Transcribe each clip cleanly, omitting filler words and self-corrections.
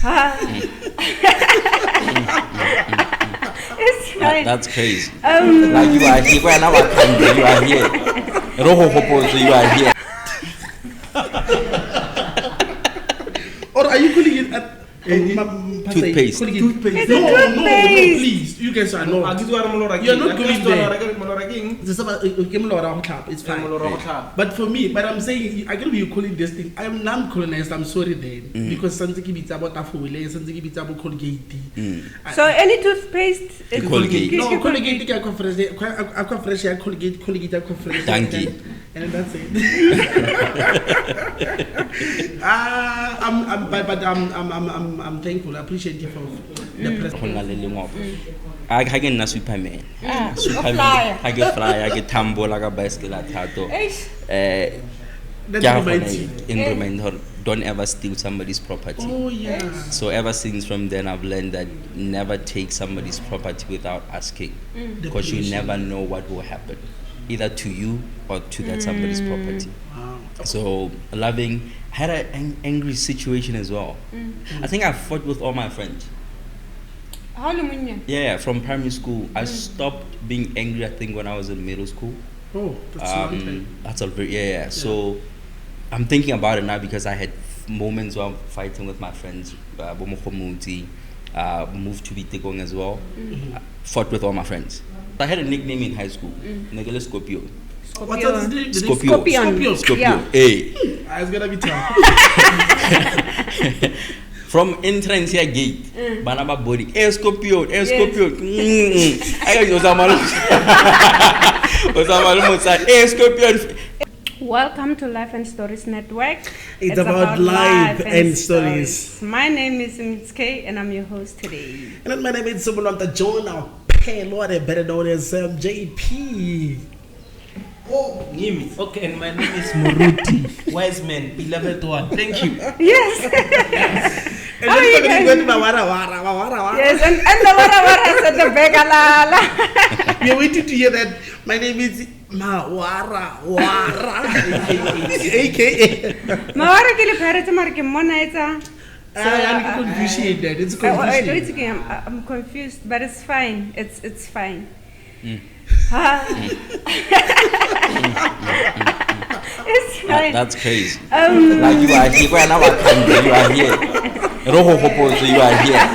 It's fine. That's crazy. Like you are here. Well, now I can't. You are here. Roho Hopo, you are here. Or are you calling it toothpaste? It's No, a toothpaste. please. You guys are not. You're not going there. It's fine. But for me, but I'm saying, I can be calling this thing. I'm non-colonized, I'm sorry then. Because something is about Afule, something is about Colgate. So any toothpaste is Colgate. No, Colgate, Colgate, Thank you. and that's it. I'm thankful. I appreciate you for the press. I get na Superman. Superman. I get fly. I get tambo like a bicycle at Tato. Don't ever steal somebody's property. Oh yeah. So ever since from then, I've learned that never take somebody's property without asking, because you never know what will happen, either to you or to that somebody's property. Wow. So loving, had an angry situation as well. I think I fought with all my friends. How long? Yeah, from primary school. I stopped being angry, I think, when I was in middle school. Oh, that's a long time. That's a very, yeah. So I'm thinking about it now because I had moments where I'm fighting with my friends. Moved to Bitekong as well. Fought with all my friends. I had a nickname in high school, Negele Scorpio. What's that? Scorpio. Yeah. Hey. It's gonna be tough. From entrance here gate, Banaba body, Scorpio. I got Scorpio. Welcome to Life and Stories Network. It's about life and stories. My name is Mitske and I'm your host today. And my name is Subulanta Jonah Pelore, better known as JP. Oh, Nimi. Okay, and my name is Muruti. Wise man, beloved one. Thank you. Yes. And then we're going to Wara. Yes, and the Wara said the Begalala. We're waiting to hear that. My name is Wara. AKA. Mawara kili parete marke monaita. I'm confused that. It's confusing. I'm confused, but it's fine. It's fine. It's fine. That's crazy. Like you are here. Well, now I can't. You are here. Roho Hopo, you are here.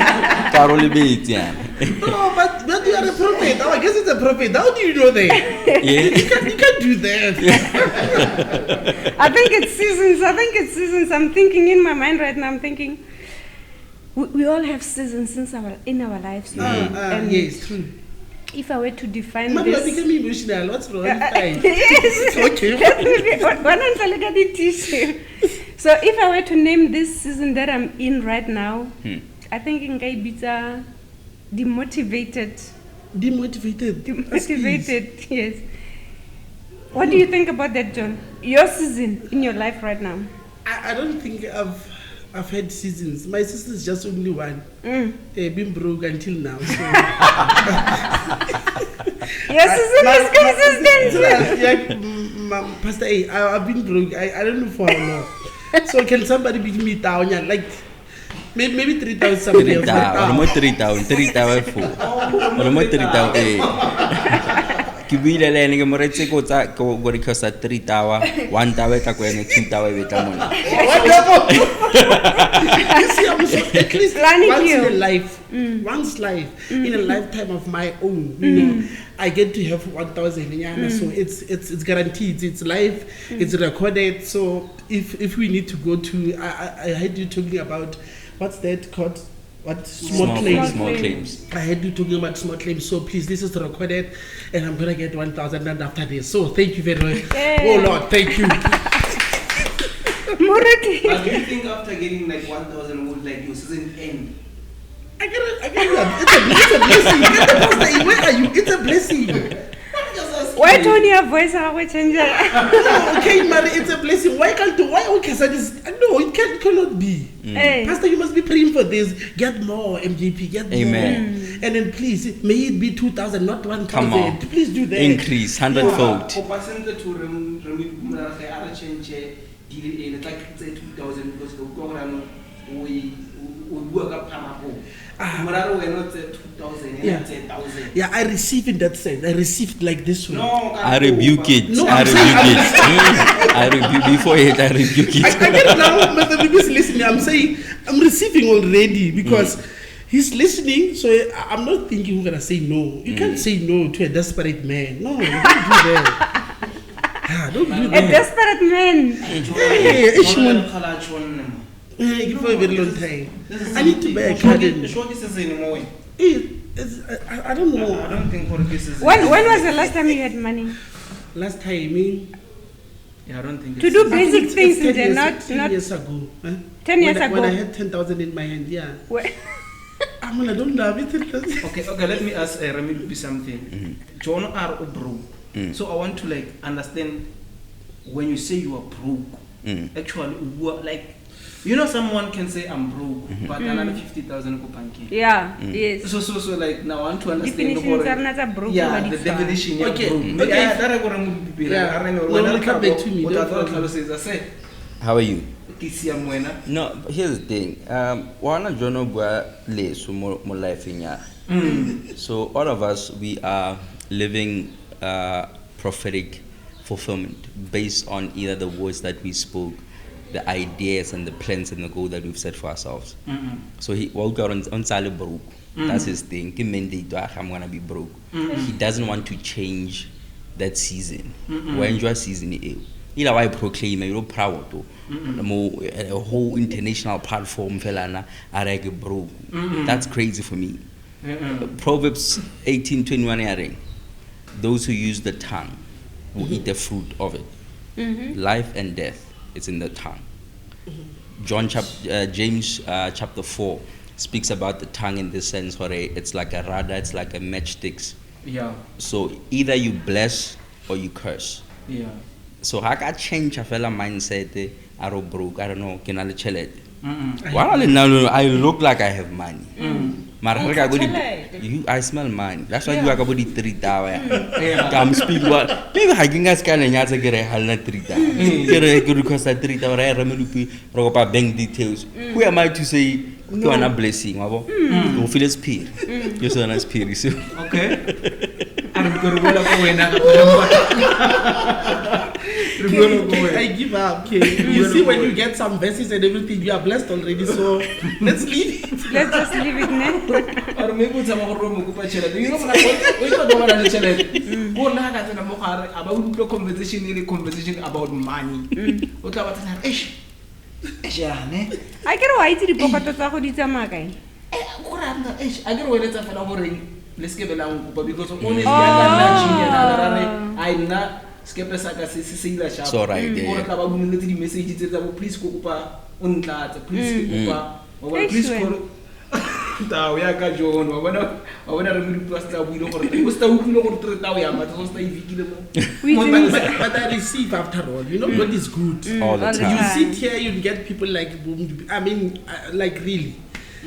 Caroli Beitian. No, but you are a prophet. Oh, I guess it's a prophet. How do you know that? Yeah. You can't do that. I think it's seasons. I'm thinking in my mind right now. I'm thinking we all have seasons in our lives. Yes, true. If I were to define Mama, this, became emotional. What's wrong? Yes. Okay. So if I were to name this season that I'm in right now, I think in Gaibita, demotivated. Demotivated, yes. What do you think about that, John? Your season in your life right now? I don't think I've had seasons. My sister is just only one. Been broke until now. So. Your season is consistent. Pastor A, I've been broke. I don't know for how long. So can somebody beat me down? Yeah, like maybe 3,000 somebody else. 3,000. Ke buile le ene ke moretse go tsa go requesta 3 tower 1 tower ka kwene 2 tower be tla mona. You see, I'm so, at least once in a lifetime of my own, you know, I get to have 1,000 yana, so it's guaranteed, it's live, it's recorded. So if we need to go to, I heard you talking about what's that called? What small claims. I had you talking about small claims. So please, this is recorded, and I'm gonna get 1,000 and after this. So thank you very much. Yeah. Oh Lord, thank you. Murati. But do you think after getting like 1,000 would like your season end? I get it. It's a blessing. Where are you? It's a blessing. Why don't your voice change? Okay, Mary, it's a blessing. Why okay, so this, no, it cannot be. Pastor, you must be praying for this. Get more, MJP, get Amen. more. And then please, may it be 2,000, not 1,000. Come on. Please do that. Increase 100-fold. Change like 2,000 because we work up Pamapo. Tomorrow we're not 2,000, Yeah. 10,000. Yeah, I receive in that sense. I received like this way. No, I rebuke it. No, I I'm saying- rebuke it. I rebuke before it. I rebuke I it. get it now, but the people is listening. I'm saying I'm receiving already because he's listening. So I'm not thinking we're gonna say no. You can't say no to a desperate man. No, you don't do that. Don't do A that. desperate man. Hey, give for a very long time. I need to buy a garden. I don't know. I don't think this is. When was the last time you had money? Last time, Yeah, I don't think To it's- do basic it's things 10 in there, years, not 10 years ago. Huh? 10 years When I ago. had 10,000 in my hand, yeah. Where- I don't love it. Okay, let me ask Remy something. John are broke. So I want to like understand when you say you are broke, actually, like, you know, someone can say I'm broke, but another 50,000 go banking. Yeah, yes. So like now I want to understand Definitions the are not a broke. yeah, but the it's definition Okay, of broke. okay. Yeah, that I go to be Yeah. I No, no, come back to me, What don't I thought worry. Carlos says, I say, How are you? Kisiamwena. No, but here's the thing. Wana jono bua le so mo life nya. So all of us, we are living prophetic fulfillment based on either the words that we spoke, the ideas and the plans and the goal that we've set for ourselves. So he walked out on Sale broke. That's his thing. I'm gonna be broke. He doesn't want to change that season. We enjoy season. Either I proclaim a proud to a whole international platform felana are broke. That's crazy for me. Proverbs 18:21 those who use the tongue will eat the fruit of it. Life and death is in the tongue. James chapter 4 speaks about the tongue in this sense where it's like a rudder, it's like a matchsticks. Yeah, So either you bless or you curse. yeah. So I got change a fella mindset. I don't broke. I don't know. Can I I look like I have money. I smell money. That's why you are about 3,000. I'm speaking about maybe I can ask can I get a halna 3,000. Get a good request at 3,000. Remedupe ropa bank details. Who am I to say you are not blessing? You feel a spirit. You're so nice spirit. Okay. I'm going to I give up. Okay. You see, when you get some verses and everything, you are blessed already. So let's leave it. Let's just leave it now. Or maybe it's a more room you know we got over the challenge. Go naga na mohare about the conversation about money. What about that? I can wait till the pocket of the Tamakai. I get where it's a fellow let's give it down because only I'm not skeptical sharp. So right, yeah. Or about messages that please go on that, please go please call. Tao ya ka John wa bona re mo pastor we no gore o sta utlwile gore tre tao ya matsa o sta ivikile mo But I receive after all. You know, God is good. All the all the time. You time. sit here, you get people like, I mean, like really.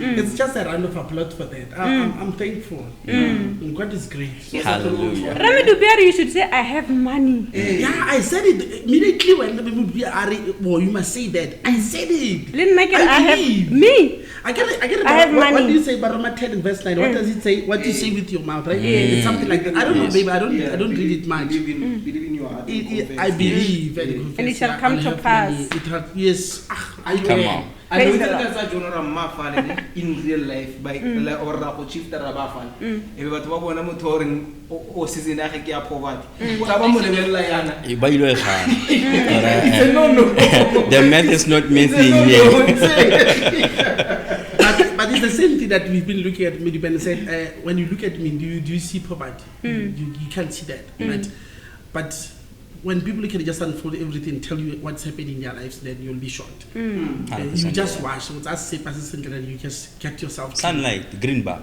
It's just a round of applause for that. I'm thankful. God is great. Hallelujah. Remedupe, you should say, I have money. Yeah, I said it immediately when the people are, well, you must say that. I said it. Lynn Michael, I have believe. me. I get it. I have What money. do you say about Roma 10 verse 9? What does it say? What do you say with your mouth, right? Yes. It's something like that. I don't know, Yes. baby. I don't read it much. believe in your heart. I believe and confess. And it shall Yeah, come I'll to have pass. money. It has, yes. I Come will. on. I know Praise the that Lord. that's a genre mafale in real life by or rapo chief that rabafal. E batho ba bona motho o reng o season ya ge ke ya poverty. O ka ba mo lebella yana. Eh, ba ilo e kgang. No. The math is not mathing here. But it's the same thing that we've been looking at Medupe and said, when you look at me, do you see poverty? You can't see that, right? But when people can just unfold everything, tell you what's happening in their lives, then you'll be shocked. You 100%. just watch. So that's safe as and you just get yourself. Sunlight, green bar,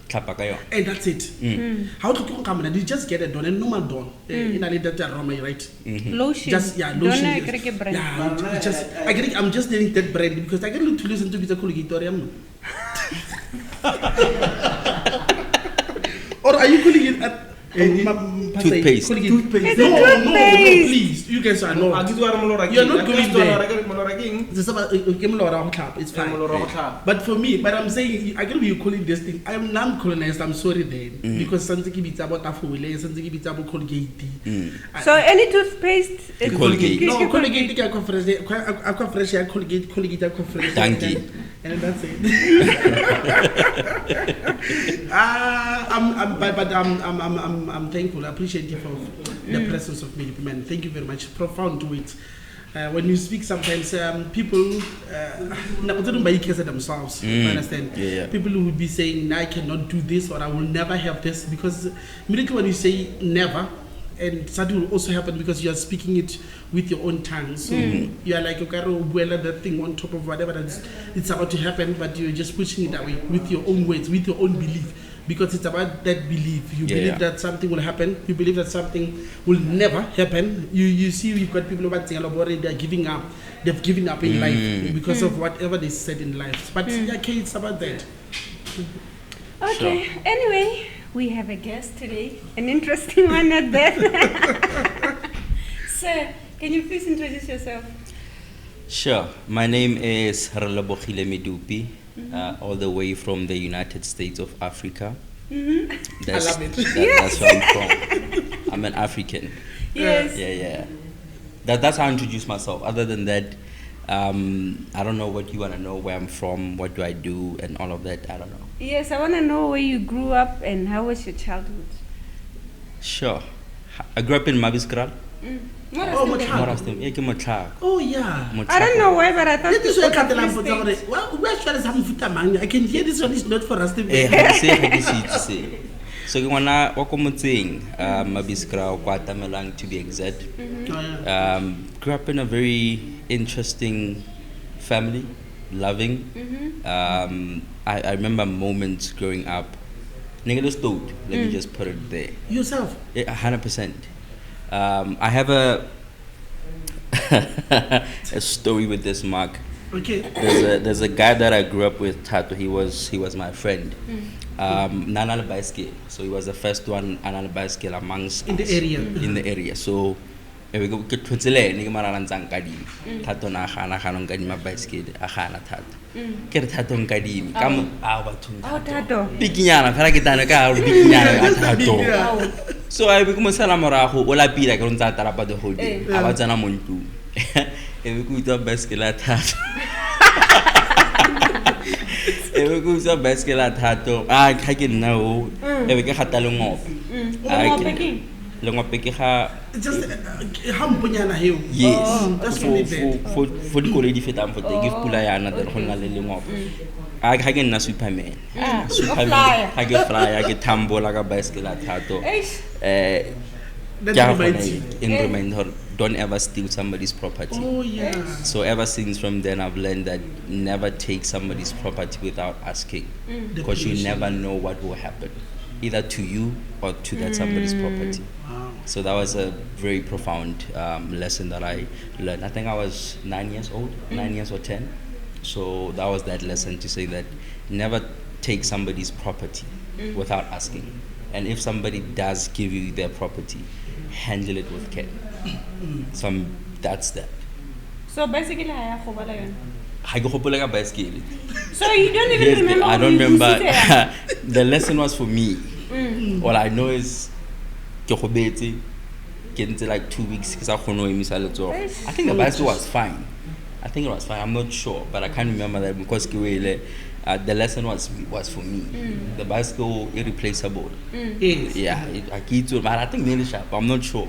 klapa kayo. And that's it. How to come and you just get it done, a normal done. In a little aroma, right? Lotion. Just Don't lotion. know, Yes. I get brand. Yeah, it just I'm just needing that brand because I get to listen to Vita Collegitorium. Or are you calling it Toothpaste. Toothpaste. It's No, a toothpaste. please. You guys are not. You're not going there. It's fine. But for me, but I'm saying, I can be calling this thing. I'm non-colonized. I'm sorry then. Because something it's about Afule, something it's about Colgate. So any toothpaste? Colgate. No, Colgate, Colgate, Thank you. and that's it. I'm thankful. I appreciate you for the presence of me, man. Thank you very much. Profound to it. When you speak, sometimes people themselves. Understand? Yeah. People who would be saying, "I cannot do this" or "I will never have this," because immediately when you say never. And that will also happen because you are speaking it with your own tongue. So you are like, okay, that thing on top of whatever it's about to happen, but you're just pushing it away with your own words, with your own belief. Because it's about that belief. You believe that something will happen. You believe that something will never happen. You see, we've got people already, they're giving up. They've given up in life because of whatever they said in life. But okay, it's about that. Okay, sure. Anyway. We have a guest today, an interesting one at that. Sir, can you please introduce yourself? Sure. My name is Relebogile Medupe, all the way from the United States of Africa. I love it. That's where I'm from. I'm an African. Yes. Yeah. That's how I introduce myself. Other than that, I don't know what you want to know, where I'm from, what do I do, and all of that. I don't know. Yes, I want to know where you grew up and how was your childhood? Sure. I grew up in Mabiskral. Motlhako. Oh, yeah. I don't know why, but I thought this is I can hear this one is not for us to be. So, when I walk on Mabiskral, Guatemalang to be exact. Grew up in a very interesting family, loving. I remember moments growing up. Let me just put it there. Yourself? Yeah, 100%. I have a a story with this, Mark. Okay. There's a guy that I grew up with, Tato. He was my friend. Nanal Baiske. So he was the first one Nanal Baiske amongst in us, the area. In the area. So we go ke tlotsele ne ke maralantsang kadimo thato na gana ganong kadima bicycle a gana thato ke re thato nkadimi ka mo a bathong thato pikinyana fela ke tana ka re pikinyana ka thato so I be mo sala morago o lapila ke ntsa tarapa the whole day a ba tsana montu e be go itwa bicycle a thato e be go itwa bicycle a thato a ga ke nna o e be ke gata lengope just hampunyana hiyo. Yes. That's really bad. For the college fitam for the give pula yana the honna le lengope. I can na Superman. Superman. I get fly, I get tambo like a bicycle at Tato. Remind her, don't ever steal somebody's property. Oh yeah. So ever since from then I've learned that never take somebody's property without asking. Because you never know what will happen. Either to you or to that somebody's property. Wow. So that was a very profound lesson that I learned. I think I was 9 years old, 9 years or 10. So that was that lesson to say that never take somebody's property without asking. And if somebody does give you their property, handle it with care. So that's that. So basically, I have bicycle. So you don't even remember? I don't remember. The lesson was for me. All I know is like 2 weeks because I think the bicycle was fine. I think it was fine. I'm not sure, but I can't remember that because the lesson was for me. The bicycle irreplaceable. Yeah, I think nearly sharp. I'm not sure.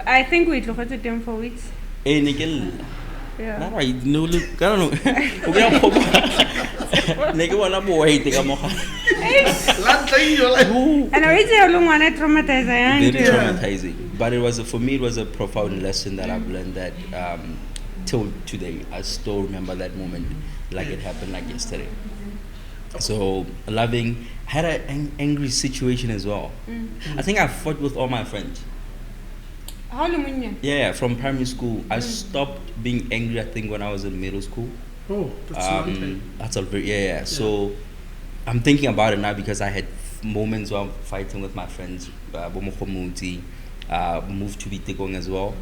I think we looked at them for weeks. Yeah. Not right. No, look. I don't know. Last time you're like, and I already have long one traumatizing. Very traumatizing. But it was for me. It was a profound lesson that I've learned that till today I still remember that moment like it happened like yesterday. So loving. I had an angry situation as well. I think I fought with all my friends. How long? Yeah, from primary school. I stopped being angry, I think, when I was in middle school. Oh, that's a long time. That's a very, yeah. So I'm thinking about it now because I had moments where I'm fighting with my friends, moved to Bitekong as well.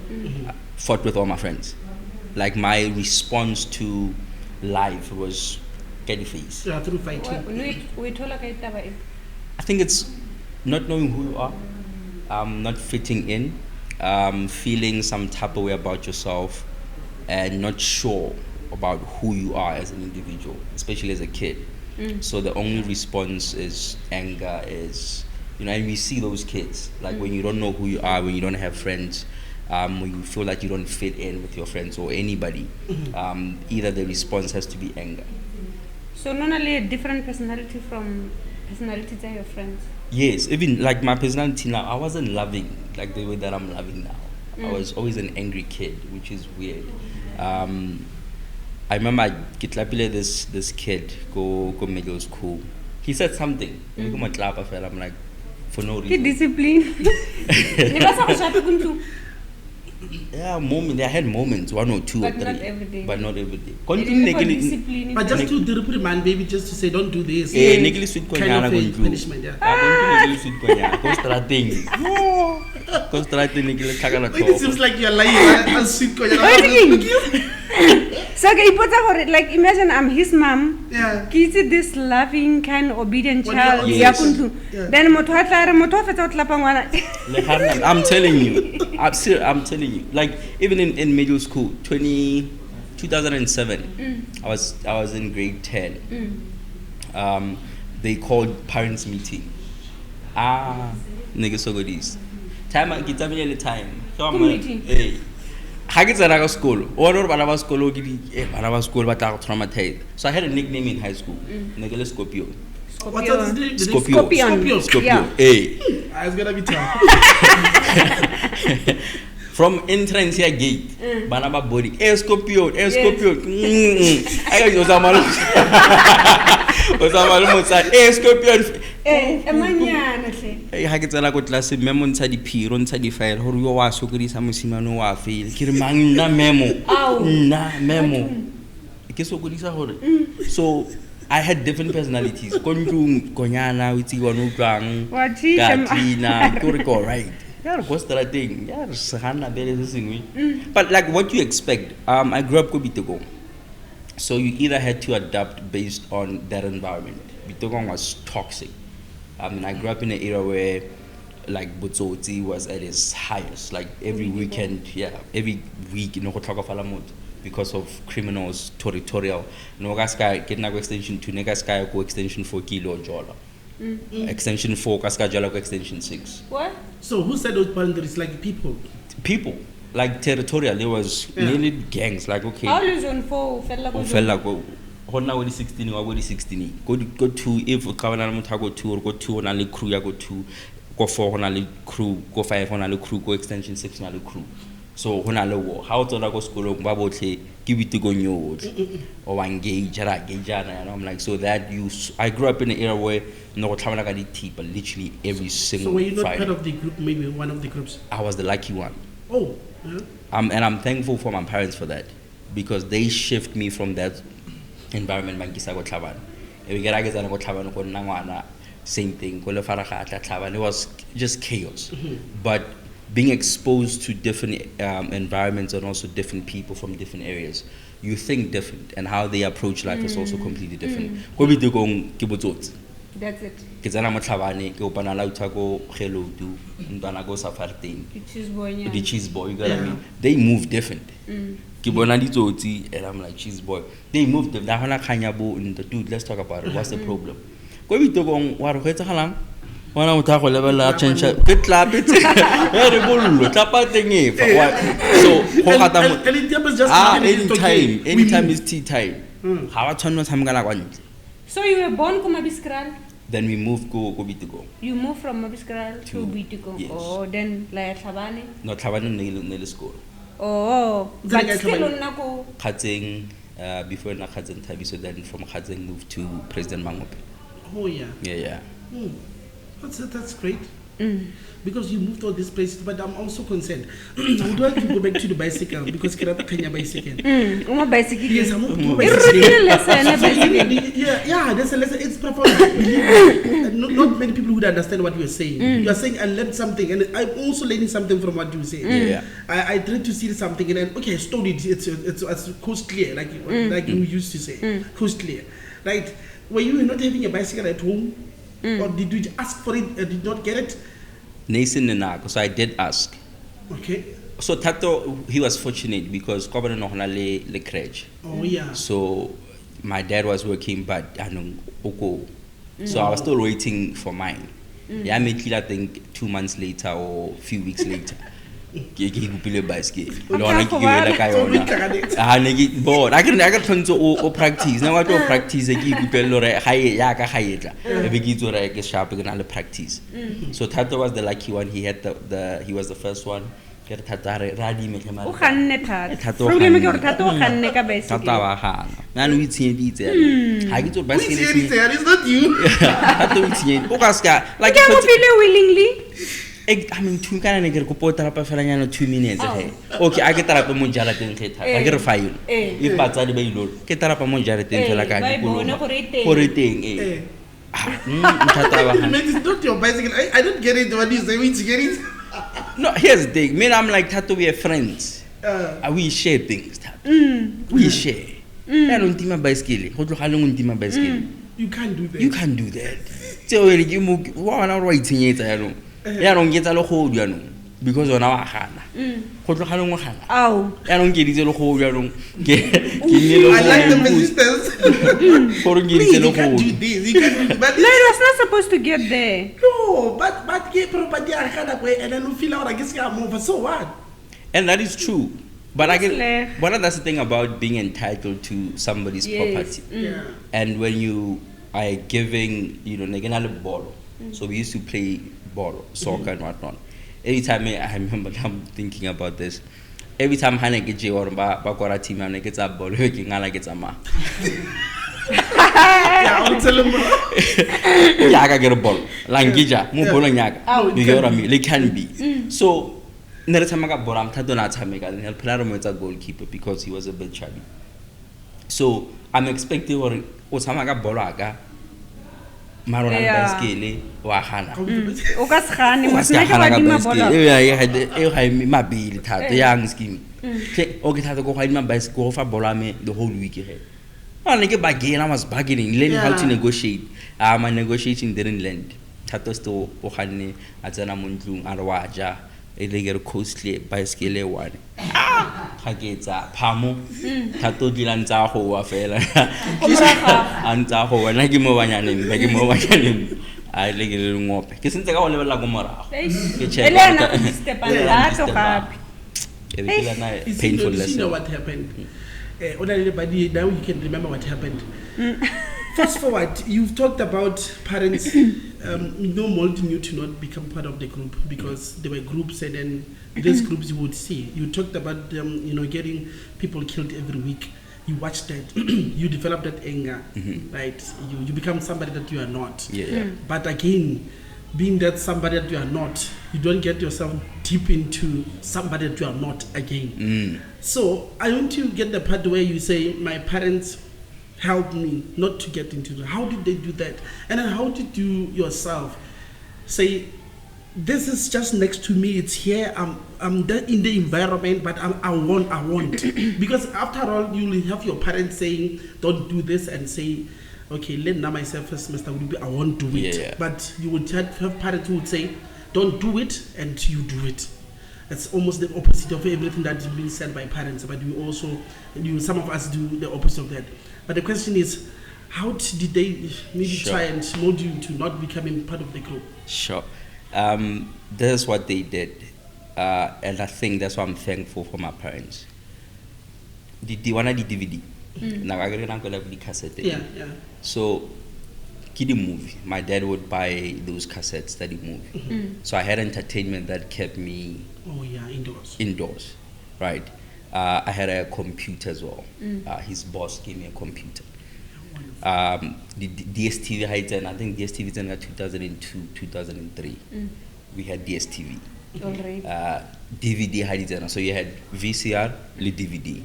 Fought with all my friends. Like my response to life was get face. Yeah, through fighting. I think it's not knowing who you are, not fitting in, feeling some type of way about yourself, and not sure about who you are as an individual, especially as a kid. So the only response is anger, and we see those kids, like when you don't know who you are, when you don't have friends, when you feel like you don't fit in with your friends or anybody, either the response has to be anger. So not only a different personality from personalities of your friends? Yes, even like my personality now, I wasn't loving like the way that I'm loving now. I was always an angry kid, which is weird. I remember I get this kid go middle school. He said something. I'm like, for no reason. He discipline. Yeah, I had moments, 1 or 2 but or 3. Not every day. But not every day. But just to reprimand, maybe just to say, don't do this. Kind of a punishment, yeah. It seems like you're lying. Sweet So like imagine I'm his mom. Yeah. He's this loving, kind, obedient When child. you're Yes. Yeah. Then I'm telling you. I'm telling you. Like even in middle school, 2007, I was in grade 10. They called parents meeting. Nigga so good is. Time I get the time. Meeting. Ha ke tsena ka sekolo o bona bana ba sekolo ke bana ba sekolo ba tla go traumatize. So I had a nickname in high school. Ne ke le Scorpio. What's that? Scorpio. Yeah. It's gonna be tough. From entrance here gate, bana ba body. Scorpio. I got Osama Motsa. Scorpio. Ha ke tsela go class memo ntsha diphiro ntsha di file hore yo wa sokodisa mosimane wa fail ke re mang nna memo ke sokodisa hore so I had different personalities kontlung konyana utsi wa no twang ka tina ke re go right ya re go strateng ya re se gana bele se sengwe but like what you expect I grew up go Bitekong, so you either had to adapt based on that environment. Bitekong was toxic. I grew up in an era where like Botsotsi was at its highest. Like every weekend, every week, go talk of because of criminals, territorial. No guy get go extension 2, negas guy go extension 4 kilo jola. Extension 4, kaska jola go extension 6. What? So who said those boundaries? Like people? People. Like territorial, there was nearly gangs. Like okay. How is on 4? Fella go. Hona go 16 or go 16 go 2 if kavana motho go 2 or go 2 on a crew ya go 2 go 4 on a crew go 5 on a crew go extension 6 on a crew so hona le war how to go school ba botle ke Bitekong yo or engage and I'm like so that I grew up in an era where no go tlhabana ka di tip literally every single So were you not Friday. part of the group, maybe one of the groups? I was the lucky one. Oh, yeah. And I'm thankful for my parents for that because they shift me from that environment go tlhabana e get go tlhabana go nna ngwana same thing go le faraga tla tlhabana. It was just chaos. But being exposed to different environments and also different people from different areas, you think different and how they approach life is also completely different. Go Bitekong ke botsotsi That's it. ke tsena mo tlhabane ke opana la utha go Relebogile ntwana go Safarteng the cheese boy, you got what I mean? They move different. Ke bona ditsotsi and I'm like cheese boy. They moved them. Da hona khanya bo dude, let's talk about it. What's the problem? Go Bitekong wa re go etsagalang? Wana motho go lebella change ke clap it. Re bollo tlapa teng e fa. So go gata anytime is tea time. Ha wa tshwanela tshamekana kwa ntle. So you were born from Mabiskral? Then we moved go Bitekong. You moved from Mabiskral to Bitekong? Yes. Oh, then like Tlhabane? No Tlhabane ne le school. Oh, but still on Nako? Khatseng before na Khatseng Thabiso, then from Khatseng moved to President Mangope. Oh, yeah. Yeah. That's great. Because you moved all these places, but I'm also concerned. I would like to go back to the bicycle because Kirata Kenya bicycle. Bicycle. Yes, I'm going to go Yeah, there's a lesson. It's profound. Not many people would understand what you're saying. You are saying I learned something, and I'm also learning something from what you say. I tried to see something, and then okay, I stole it. It's coast clear, like you used to say, coast clear, right? Were you not having a bicycle at home, or did you ask for it and did not get it? Nathan Nenako, so I did ask. Okay. So Tato, he was fortunate because Kobana no le crèche. Oh yeah. So my dad was working, but I know Oko. So I was still waiting for mine. Yeah, I made it, I think 2 months later or a few weeks later. I can turn to practice. Now I do practice. I practice. So Tato was the lucky one. He had he was the first one. I mean, 2 minutes. Okay, I get up a monjaratin. I get a fire. If that's the way you get up a monjaratin like I for a thing. It's not your bicycle. I don't get it. What you say? We get it. No, here's the thing. Me, I'm like Tato, we are friends. We share things. We share. I don't think my bicycle. You can't do that. You can't do that. So you move 1 hour waiting it. I don't. I don't get a hold you because on our hand. I don't get it a hold you. I like the resistance. For you can't do this. You can't do but no, it was not supposed to get there. No, but get property and then we feel out I guess I'm over. So what? And that is true. But I get that's the thing about being entitled to somebody's property. And when you are giving, a ball. So we used to play ball, soccer and whatnot. Every time I remember I'm thinking about this. Every time I get J or Bakora team and I get a ball, I get a ma. I'll tell him. I get a ball. Langija, Mubolo Yaga. You hear me? They can be. So, never time I got ball, I'm Tadona Tamega and help Palermo as a goalkeeper because he was a bit chubby. So, I'm expecting or Samaga Boraga. Marona baskele wa hana o ka sgane mo sna ke ba di mabola ma bill thato yang scheme okay thato go ga di ma bicycle fa bola me the whole week he I ke bargain. I was bargaining, learning how to negotiate. My negotiating didn't land. Thato sto o ganne a tsena mo ntlung a re wa ja e le ke costly bicycle one ga ke tsa phamo thato di lantsa go wa fela antsa go wena ke mo banyaneng ba ke mo banyaneng a le ke le ngope ke sentse ka go lebella go morago ke check step and that to happy it's painful lesson. You know what happened now you can remember what happened. Fast forward, you've talked about parents molding you to not become part of the group because there were groups and then these groups you would see. You talked about getting people killed every week. You watched that. You develop that anger, right? You become somebody that you are not. But again, being that somebody that you are not, you don't get yourself deep into somebody that you are not again. So I want to get the part where you say, my parents helped me not to get into it. How did they do that? And then how did you yourself say, this is just next to me, it's here, I'm in the environment, but I want. Because after all, you will have your parents saying, don't do this, and say, okay, let now myself first, Mr. Medupe, I won't do it. Yeah. But you would have parents who would say, don't do it, and you do it. It's almost the opposite of everything that's been said by parents, but we also, some of us do the opposite of that. But the question is, how did they maybe try and mold you to not becoming part of the group? Sure. This is what they did. And I think that's why I'm thankful for my parents. The one of the DVD. Now I got the cassette. Yeah. So, the movie. My dad would buy those cassettes that he moved. So I had entertainment that kept me indoors, right? I had a computer as well. His boss gave me a computer. The DSTV heights, and I think DSTV is in 2002, 2003. we had DSTV. Already. DVD had it, so you had VCR, the DVD,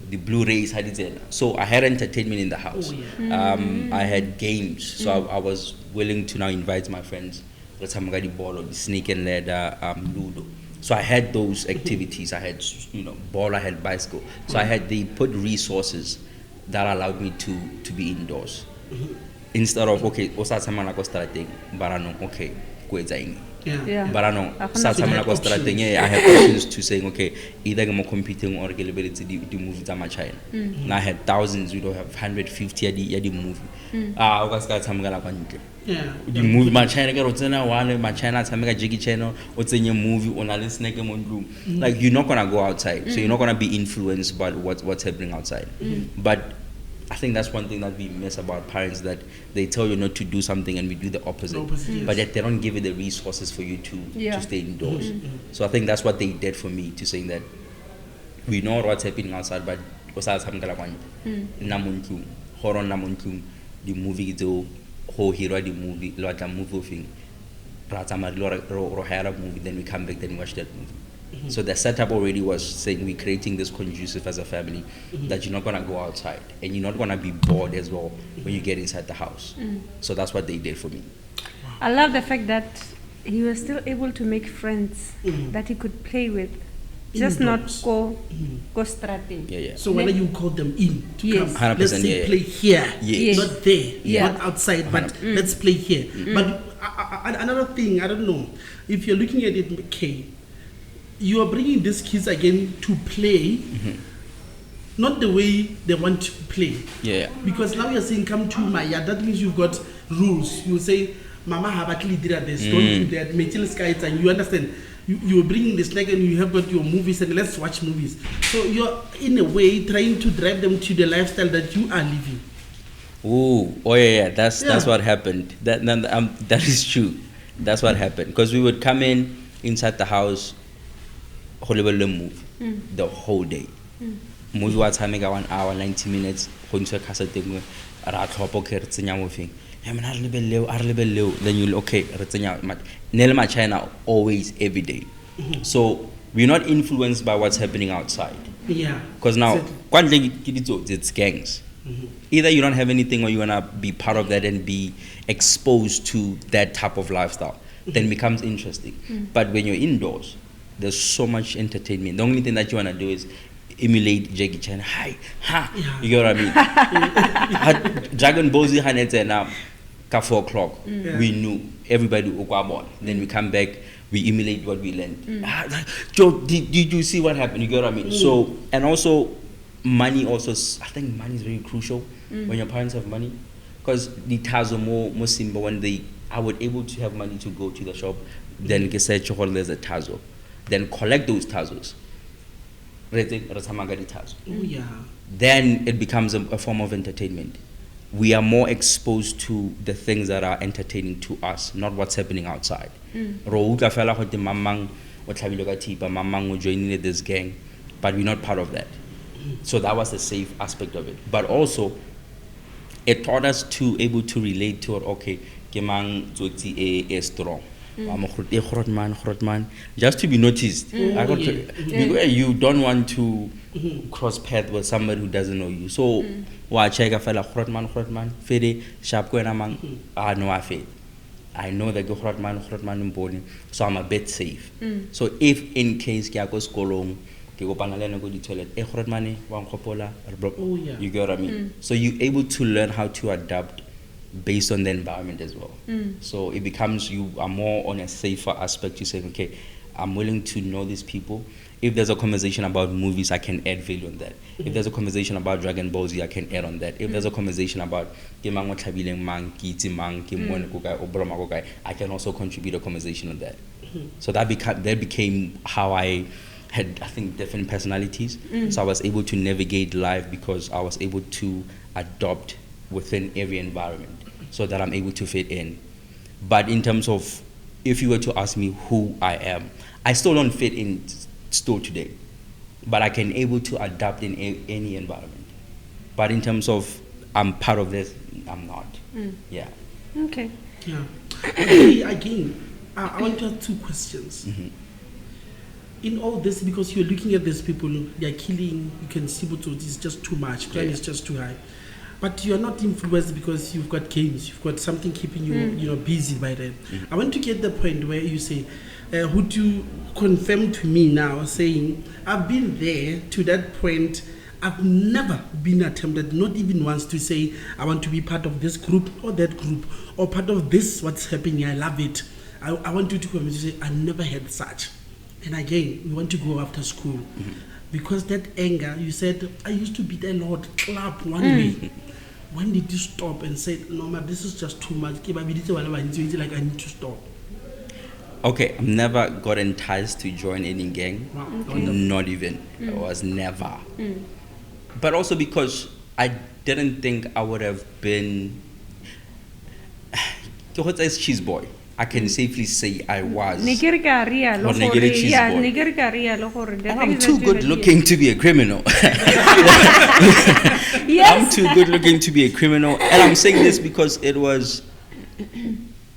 the Blu-rays had it. So I had entertainment in the house. I had games, so I was willing to now invite my friends. Let's have the ball or the snake and ladder, Ludo. So I had those activities. I had ball. I had bicycle. So they put resources that allowed me to be indoors instead of okay, okay, Yeah. but I know, I have options to saying, okay, either I'm competing or the movies are my China. Now I had thousands, we don't have 150 at the movie. The movie, my China, my China, Jiggy channel, what's in your movie, on a listening room. Like, you're not gonna go outside, so you're not gonna be influenced by what's happening outside. But I think that's one thing that we miss about parents, that they tell you not to do something and we do the opposite. But yet they don't give you the resources for you to stay indoors. So I think that's what they did for me, to saying that we know what's happening outside, but the movie, the whole hero, the movie, like a movie thing, then we come back, then we watch that movie. So the setup already was saying we're creating this conducive as a family, that you're not going to go outside and you're not going to be bored as well when you get inside the house. So that's what they did for me. I love the fact that he was still able to make friends that he could play with, just Indoors. not go strutting. Yeah. So why don't you call them in to Yes. come? Let's say play here, Yes. not there, Yeah. not outside, but let's play here. But another thing, I don't know, if you're looking at it, okay, you are bringing these kids again to play, not the way they want to play. Yeah. Because now you're saying, come to my yard, that means you've got rules. You say, Mama have actually did this, don't do that, Metal Skies, and you understand. You're bringing the snack and you have got your movies and let's watch movies. So you're in a way trying to drive them to the lifestyle that you are living. Yeah. That's what happened. That is true. That's what happened. Because we would come inside the house, move the whole day. Movie was having 1 hour, 90 minutes. Then you'll okay, Nelma China always every day. So we're not influenced by what's happening outside. Yeah. Because now it's gangs. Either you don't have anything or you wanna be part of that and be exposed to that type of lifestyle. Then it becomes interesting. But when you're indoors, there's so much entertainment. The only thing that you wanna do is emulate Jackie Chan. Hi, ha. Yeah. You get what I mean? Dragon Ball Z now. 4 o'clock, we knew everybody would go about. Then we come back, we emulate what we learned. Joe, did you see what happened? You get what I mean? So, and also money I think money is very crucial when your parents have money, because the tazo more simple when I was able to have money to go to the shop, then get there's a tazo, then collect those tazos. Then it becomes a form of entertainment. We are more exposed to the things that are entertaining to us, not what's happening outside. Mamang joining this gang, but we're not part of that. So that was the safe aspect of it. But also, it taught us to able to relate to it. Okay, kemang is strong. Just to be noticed. Because you don't want to cross path with somebody who doesn't know you. So check a fella fede sharp no affaid. I know that go important, so I'm a bit safe. So if in case I go skolong, go the toilet, you get what I mean? So you're able to learn how to adapt based on the environment as well. So it becomes you are more on a safer aspect. You say, okay, I'm willing to know these people. If there's a conversation about movies, I can add value on that. If there's a conversation about Dragon Ball Z, I can add on that. If there's a conversation about I can also contribute a conversation on that. So that became how I had, I think, different personalities. So I was able to navigate life because I was able to adopt within every environment so that I'm able to fit in. But in terms of, if you were to ask me who I am, I still don't fit in store today, but I can able to adapt in any environment. But in terms of I'm part of this, I'm not. Yeah. Okay. Yeah. Again, I want to ask 2 questions. In all this, because you're looking at these people, they are killing, you can see it's just too much, crime is just too high. But you're not influenced because you've got games, you've got something keeping you busy by then. I want to get the point where you say, would you confirm to me now, saying, I've been there to that point, I've never been attempted, not even once, to say, I want to be part of this group or that group, or part of this, what's happening, I love it. I want you to come and say, I never had such. And again, we want to go after school. Because that anger, you said, I used to beat a lot, clap one way. When did you stop and say, no, man, this is just too much? Like, I need to stop. Okay, I've never got enticed to join any gang. Wow. Not even. I was never. But also because I didn't think I would have been... It's cheese boy. I can safely say I was. And I'm too good looking to be a criminal. I'm too good looking to be a criminal. And I'm saying this because it was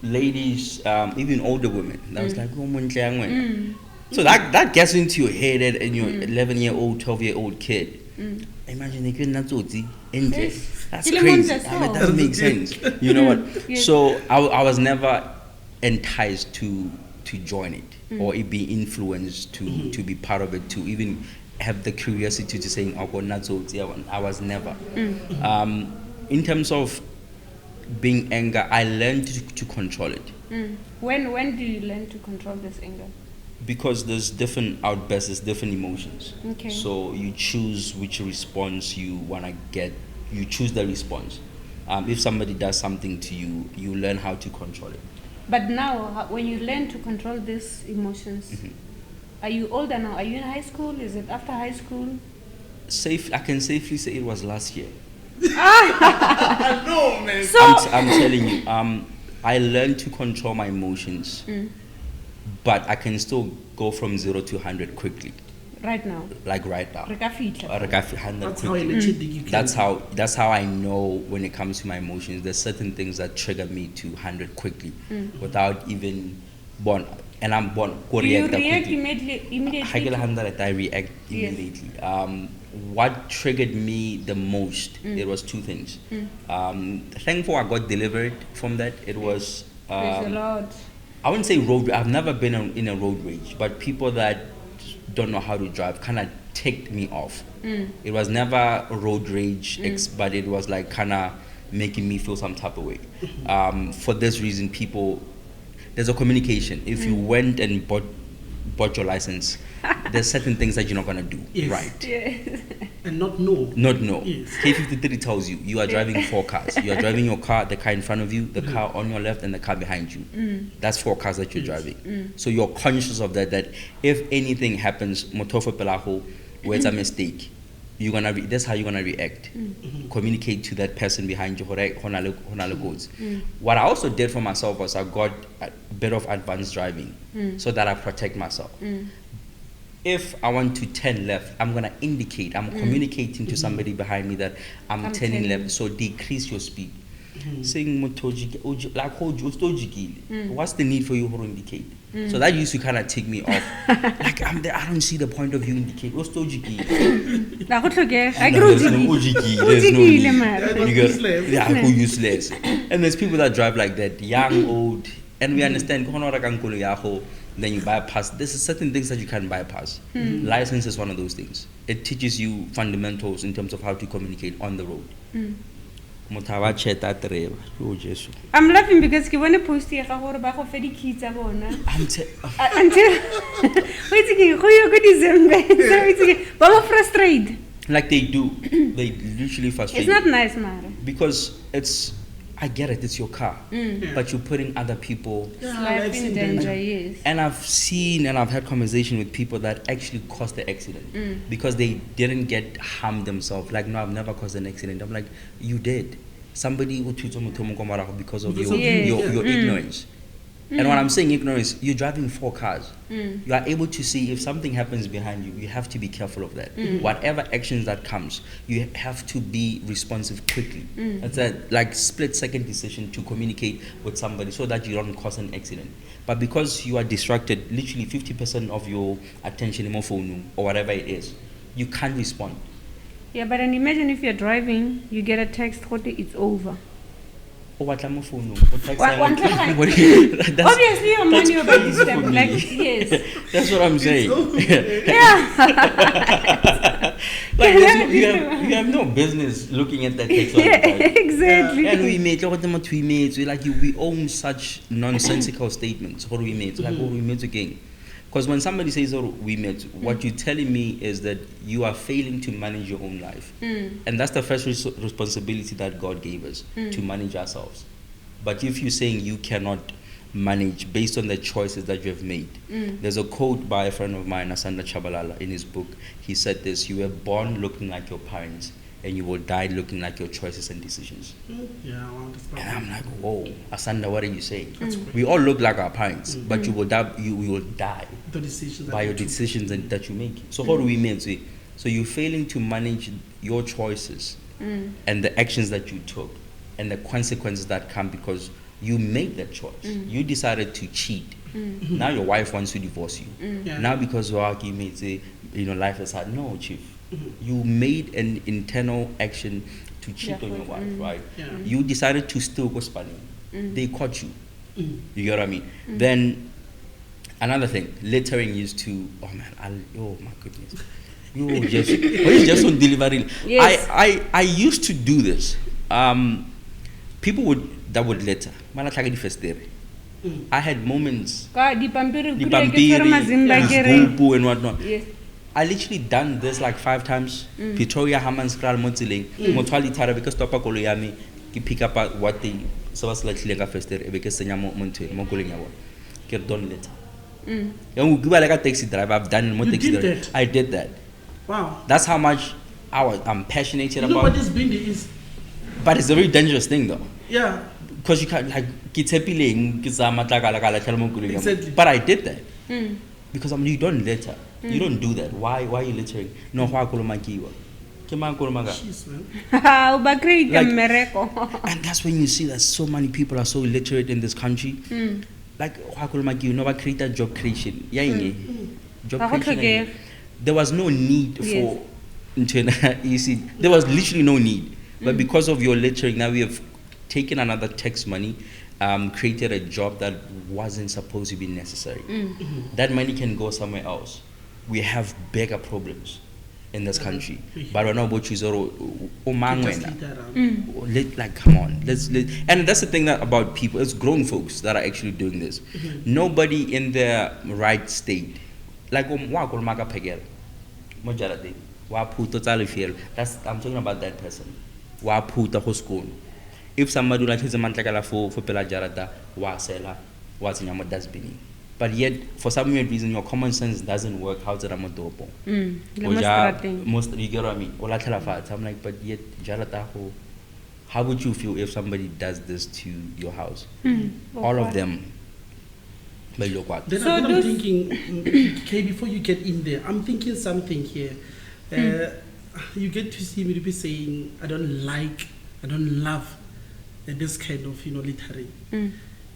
ladies, even older women. That was like, so that gets into your head and your 11-year-old, 12-year-old kid. Imagine they couldn't have told you. That's crazy. I mean, that makes sense. You know what? Yes. So I was never enticed to join it or be influenced to be part of it, to even have the curiosity to say, I was never. In terms of being anger, I learned to control it. When do you learn to control this anger? Because there's different outbursts, there's different emotions. Okay. So you choose which response you want to get. You choose the response. If somebody does something to you, you learn how to control it. But now, when you learn to control these emotions, are you older now? Are you in high school? Is it after high school? I can safely say it was last year. No, man. So, I'm telling you, I learned to control my emotions, but I can still go from 0 to 100 quickly. Right now? Like right now. That's how energetic you can. That's how I know when it comes to my emotions. There's certain things that trigger me to 100 quickly without even born. And I'm born. Do you react immediately? I react immediately. Yes. What triggered me the most? It was 2 things. Thankful I got delivered from that. It was. Praise the Lord. I wouldn't say road. I've never been in a road rage, but people that don't know how to drive kind of ticked me off. It was never a road rage, but it was like kind of making me feel some type of way. For this reason, there's a communication. If you went and bought your license, there's certain things that you're not gonna do. Yes. Right? Yes. And not know. Not know. Yes. K53 tells you are driving 4 cars. You are driving your car, the car in front of you, the car on your left, and the car behind you. That's 4 cars that you're driving. So you're conscious of that if anything happens, motofo pelaho, where it's a mistake, you're gonna that's how you're gonna react. Communicate to that person behind you. What I also did for myself was I got a bit of advanced driving so that I protect myself. If I want to turn left, I'm gonna indicate. I'm communicating to somebody behind me that I'm turning left. So decrease your speed. Saying what's the need for you to indicate? So that used to kind of take me off. Like I'm there, I don't see the point of you indicate. What's I agree. Who useless. And there's people that drive like that, young, old, and we understand. Then you bypass. There's certain things that you can bypass. License is one of those things. It teaches you fundamentals in terms of how to communicate on the road. I'm laughing because when I post here, I heard about the kids. Until I'm frustrated. Like they do. They literally frustrate. It's not nice, Mara. Because I get it, it's your car, but you're putting other people life in danger, yes. And I've seen and I've had conversation with people that actually caused the accident because they didn't get harmed themselves. Like, no, I've never caused an accident. I'm like, you did. Somebody because of your ignorance. And when I'm saying ignore is you're driving 4 cars. You are able to see if something happens behind you, you have to be careful of that. Whatever actions that comes, you have to be responsive quickly. It's a like split-second decision to communicate with somebody so that you don't cause an accident. But because you are distracted, literally 50% of your attention in your phone or whatever it is, you can't respond. Yeah, but then imagine if you're driving, you get a text, it's over. Obviously, your money will be disturbed. Like, yes. That's what I'm saying. Yeah. Like, you have no business looking at that text. Yeah, exactly. And we own such nonsensical statements. What we made? Like, what we made again? Because when somebody says, oh, we met, what you're telling me is that you are failing to manage your own life. And that's the first responsibility that God gave us, to manage ourselves. But if you're saying you cannot manage based on the choices that you have made, there's a quote by a friend of mine, Asanda Chabalala, in his book. He said this: you were born looking like your parents, and you will die looking like your choices and decisions. Yeah, I understand. And I'm like, whoa, Asanda, what are you saying? We all look like our parents, but you will die. You will die the decisions by your decisions that you make. So how do we mean? So you're failing to manage your choices and the actions that you took and the consequences that come because you made that choice. You decided to cheat. Now your wife wants to divorce you. Now because you made life is hard. No, chief. You made an internal action to cheat on your wife, right? You decided to steal Gospani. They caught you. You get what I mean? Then another thing, littering used to, oh my goodness. You just on delivery. Yes. I used to do this. People would litter. I had moments. And whatnot. Yes. I literally done this like 5 times. Victoria Hammans Kral Motiling. Motwali Tara because Topa Koloyami ki pick up what they so was like Lenga Fester because Senyamo Monte Mokulinga. Get done later. And we give like a taxi driver. I've done more taxi driver. I did that. Wow. That's how much I'm passionate about. What this bindi is. But it's a very dangerous thing though. Yeah. Because you can't like exactly. But I did that. Because you don't litter. You don't do that. Why are you littering? No, why kolomakiwa? Jeez, man. And that's when you see that so many people are so illiterate in this country. Like why kolomakiwa? No, create a job creation. Job creation. There was no need for. You see, there was literally no need. But because of your littering, now we have taken another tax money. Created a job that wasn't supposed to be necessary. That money can go somewhere else. We have bigger problems in this country. But I know what you like, come on. And that's the thing that about people, it's grown folks that are actually doing this. Nobody in their right state. Like I'm talking about that person. If somebody like his mantlakala for pela jarata, wasela, what's in your dustbin. But yet, for some weird reason, your common sense doesn't work. How's it amodopo? Most you get what I mean? I'm like, but yet jarata how would you feel if somebody does this to your house? All of them. Then I'm thinking, okay, before you get in there, I'm thinking something here. You get to see me saying, I don't love this kind of littering.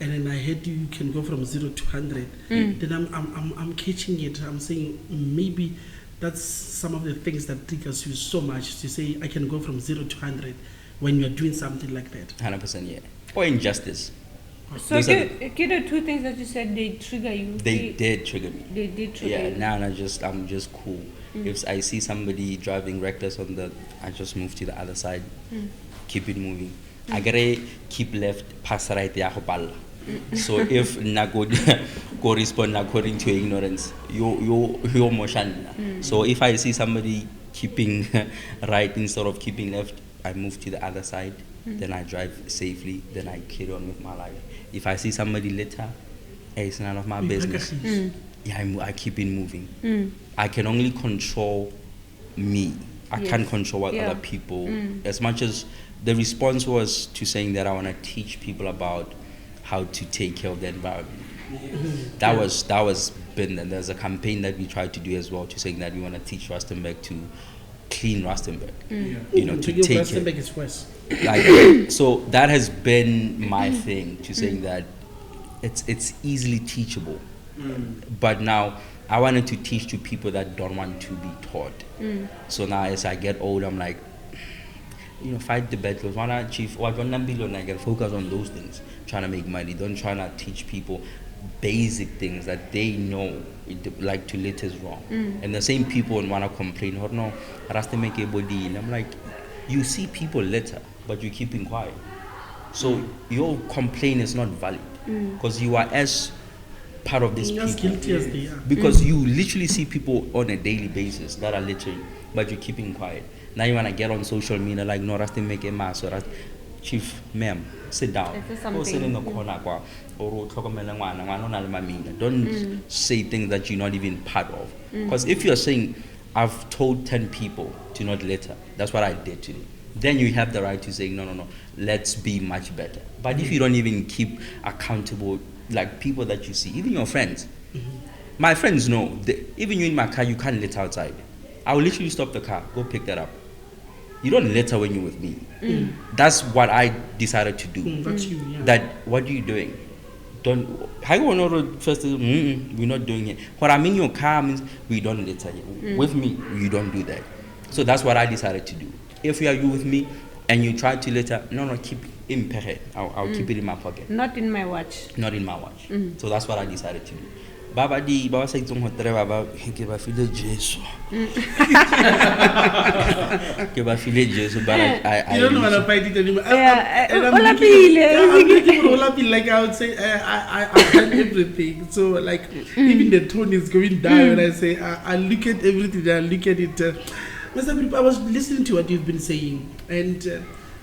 And then I heard you can go from 0 to 100. Then I'm catching it. I'm saying maybe that's some of the things that triggers you so much to say I can go from 0 to 100 when you're doing something like that. 100%, yeah. Or injustice. So the 2 things that you said, they trigger you. They did trigger me. They did trigger you. Yeah, now I'm just cool. If I see somebody driving reckless I just move to the other side, keep it moving. I gotta keep left, pass right there. So if go respond according to ignorance, you're motion. So if I see somebody keeping right instead of keeping left, I move to the other side. Then I drive safely. Then I carry on with my life. If I see somebody litter, it's none of my business. I keep it moving. I can only control me. I can't control what other people. As much as the response was to saying that I want to teach people about how to take care of the environment. That was been, and there's a campaign that we tried to do as well, to saying that we want to teach Rustenburg to clean Rustenburg. You know, to take Rustenburg is worse. Like, so that has been my thing, to saying that it's easily teachable. But now I wanted to teach to people that don't want to be taught. So now as I get older, I'm like, you know, fight the battles. Why not achieve? Or don't I can focus on those things, trying to make money. Don't try to teach people basic things that they know, like to litter is wrong. And the same people want to complain, oh no, Rasta make a body. And I'm like, you see people litter, but you're keeping quiet. So your complaint is not valid, because you are as part of this people. Guilty as they are. Because you literally see people on a daily basis that are littering, but you're keeping quiet. Now you want to get on social media like, no, Rasta make a mass, or Chief, ma'am, sit down. Go sit in the corner. Don't say things that you're not even part of. Because if you're saying, I've told 10 people to not litter, that's what I did today, then you have the right to say, no, let's be much better. But if you don't even keep accountable, like people that you see, even your friends, my friends know, even you in my car, you can't litter outside. I will literally stop the car, go pick that up. You don't litter when you're with me. That's what I decided to do. That's you, yeah. That, what are you doing? First, we're not doing it. What I mean, your car means we don't litter here. With me, you don't do that. So that's what I decided to do. If you with me and you try to litter, no, keep it in pocket. I'll keep it in my pocket. Not in my watch. Not in my watch. So that's what I decided to do. Baba said to Baba, give a feel Jesu. Give a feel Jesu, but I you don't know what I find it anymore. Like I would say, I've done everything. So like, even the tone is going down when I say, I look at everything, I look at it. I was listening to what you've been saying, and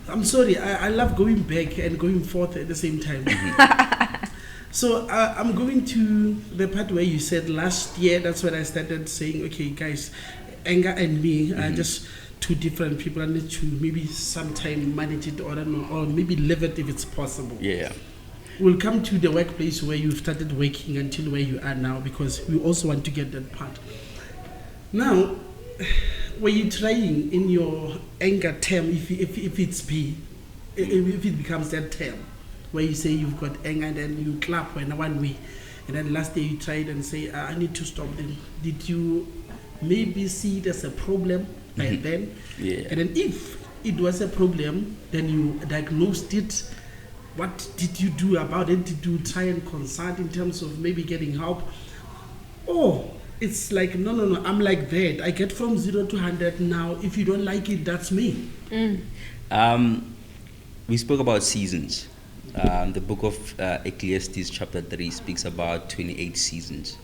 I'm sorry, I love going back and going forth at the same time. So I'm going to the part where you said last year, that's when I started saying, okay, guys, anger and me are just two different people. I need to maybe sometime manage it, or I don't know, or maybe live it if it's possible. Yeah. We'll come to the workplace where you've started working until where you are now, because we also want to get that part. Now, were you trying in your anger term, if it becomes that term, where you say you've got anger and then you clap in one way, and then last day you tried and say, I need to stop them. Did you maybe see it as a problem by then? Yeah. And then if it was a problem, then you diagnosed it. What did you do about it? Did you try and consult in terms of maybe getting help? Or it's like, no, I'm like that. I get from 0 to 100 now. If you don't like it, that's me. We spoke about seasons. The book of Ecclesiastes chapter 3 speaks about 28 seasons.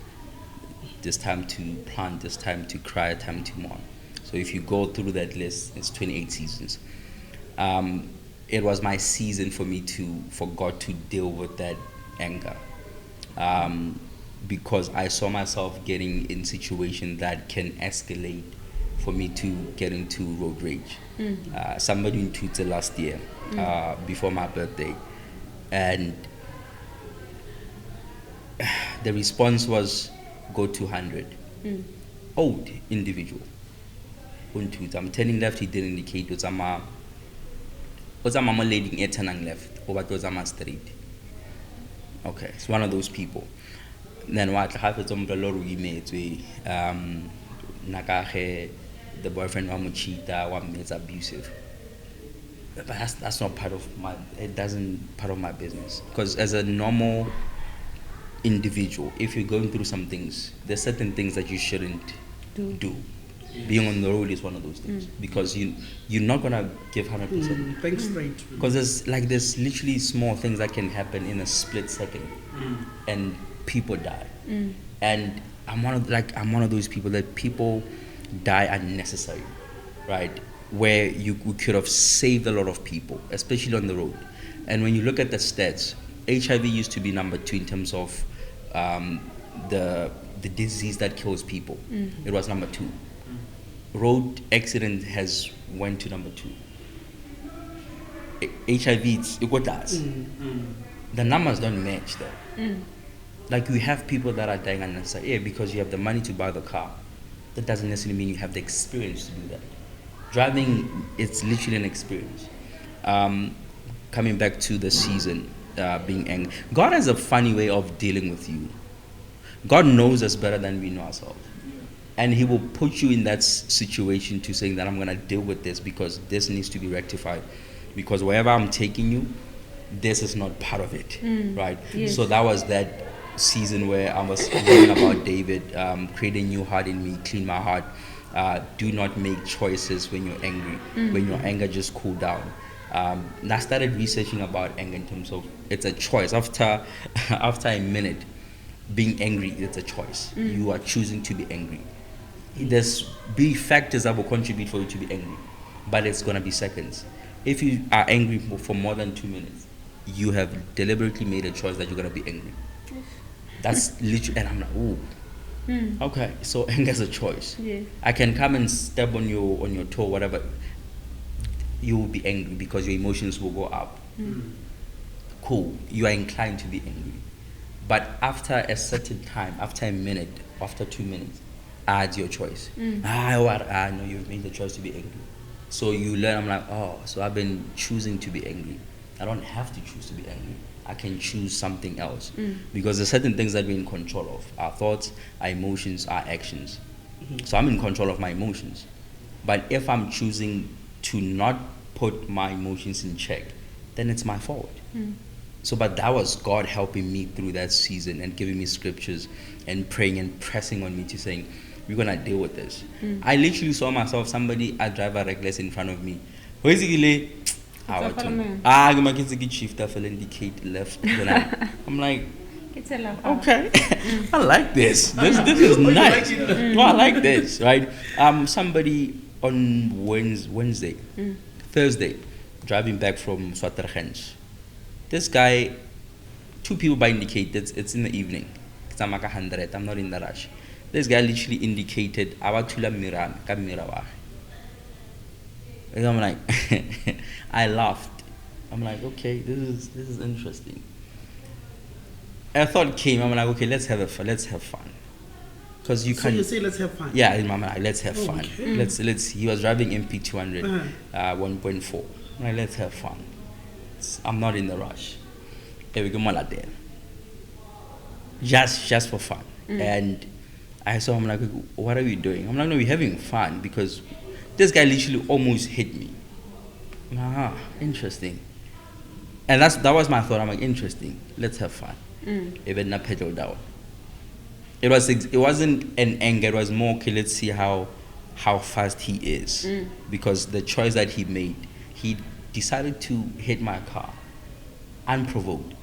This time to plant, this time to cry, time to mourn. So if you go through that list, it's 28 seasons. It was my season for God to deal with that anger. Because I saw myself getting in situations that can escalate for me to get into road rage. Somebody in Twitter last year, before my birthday, and the response was, go 200. Old individual. I'm turning left, he didn't indicate what's a mama lady turning left, or what was a straight. Okay, it's one of those people. Then what happened to Nakahe, the boyfriend wa muchita, wa is abusive. But that's not part of my business. Because as a normal individual, if you're going through some things, there's certain things that you shouldn't do. Being on the road is one of those things, because you're not gonna give 100%. Thanks, right? Because there's literally small things that can happen in a split second, and people die. And I'm one of those people that people die unnecessary, right? Where you could have saved a lot of people, especially on the road. And when you look at the stats, HIV used to be number 2 in terms of the disease that kills people. It was number 2. Road accident has went to number 2. HIV, it got us. the numbers don't match though. Like we have people that are dying unnecessarily. Yeah, because you have the money to buy the car. That doesn't necessarily mean you have the experience to do that. Driving, it's literally an experience. Coming back to the season, being angry. God has a funny way of dealing with you. God knows us better than we know ourselves. And he will put you in that situation to saying that I'm going to deal with this because this needs to be rectified. Because wherever I'm taking you, this is not part of it, right? Yes. So that was that season where I was learning about David, create a new heart in me, clean my heart. Do not make choices when you're angry. When your anger just cool down. And I started researching about anger in terms of it's a choice. After a minute, being angry, it's a choice. You are choosing to be angry. There's big factors that will contribute for you to be angry, but it's going to be seconds. If you are angry for more than 2 minutes, you have deliberately made a choice that you're going to be angry. That's literally, and I'm like, ooh. Okay, so anger is a choice. Yes. I can come and step on your toe, whatever. You will be angry because your emotions will go up. Cool, you are inclined to be angry. But after a certain time, after a minute, after 2 minutes, add your choice. No, you've made the choice to be angry. So you learn, I'm like, oh, so I've been choosing to be angry. I don't have to choose to be angry. I can choose something else. Because there's certain things that we're in control of. Our thoughts, our emotions, our actions. So I'm in control of my emotions. But if I'm choosing to not put my emotions in check, then it's my fault. So, but that was God helping me through that season and giving me scriptures and praying and pressing on me to saying, we're going to deal with this. I literally saw myself, somebody, I drive a reckless in front of me. Basically, shifter fell indicate left. I'm like, It's a love. okay, I like this. This is nice. No, I like this, right? Somebody on Wednesday, Thursday, driving back from Swaterhenge. This guy, 2 people by indicate it's in the evening. I'm like 100. I'm not in the rush. This guy literally indicated awatula mira kamira. And I'm like, I laughed. I'm like, okay, this is interesting. A thought came. I'm like, okay, let's have fun. Because you So can't. you say let's have fun. Yeah, in my mind, like, let's have fun. Okay. Let's. He was driving MP200, 1.4. Like, let's have fun. I'm not in the rush. Here we go, there. Just for fun. And I saw him like, what are we doing? I'm like, no, we're having fun because this guy literally almost hit me. Interesting. And that was my thought. I'm like, interesting. Let's have fun. Even not pedal down. It wasn't an anger. It was more, okay, let's see how fast he is. Because the choice that he made, he decided to hit my car unprovoked.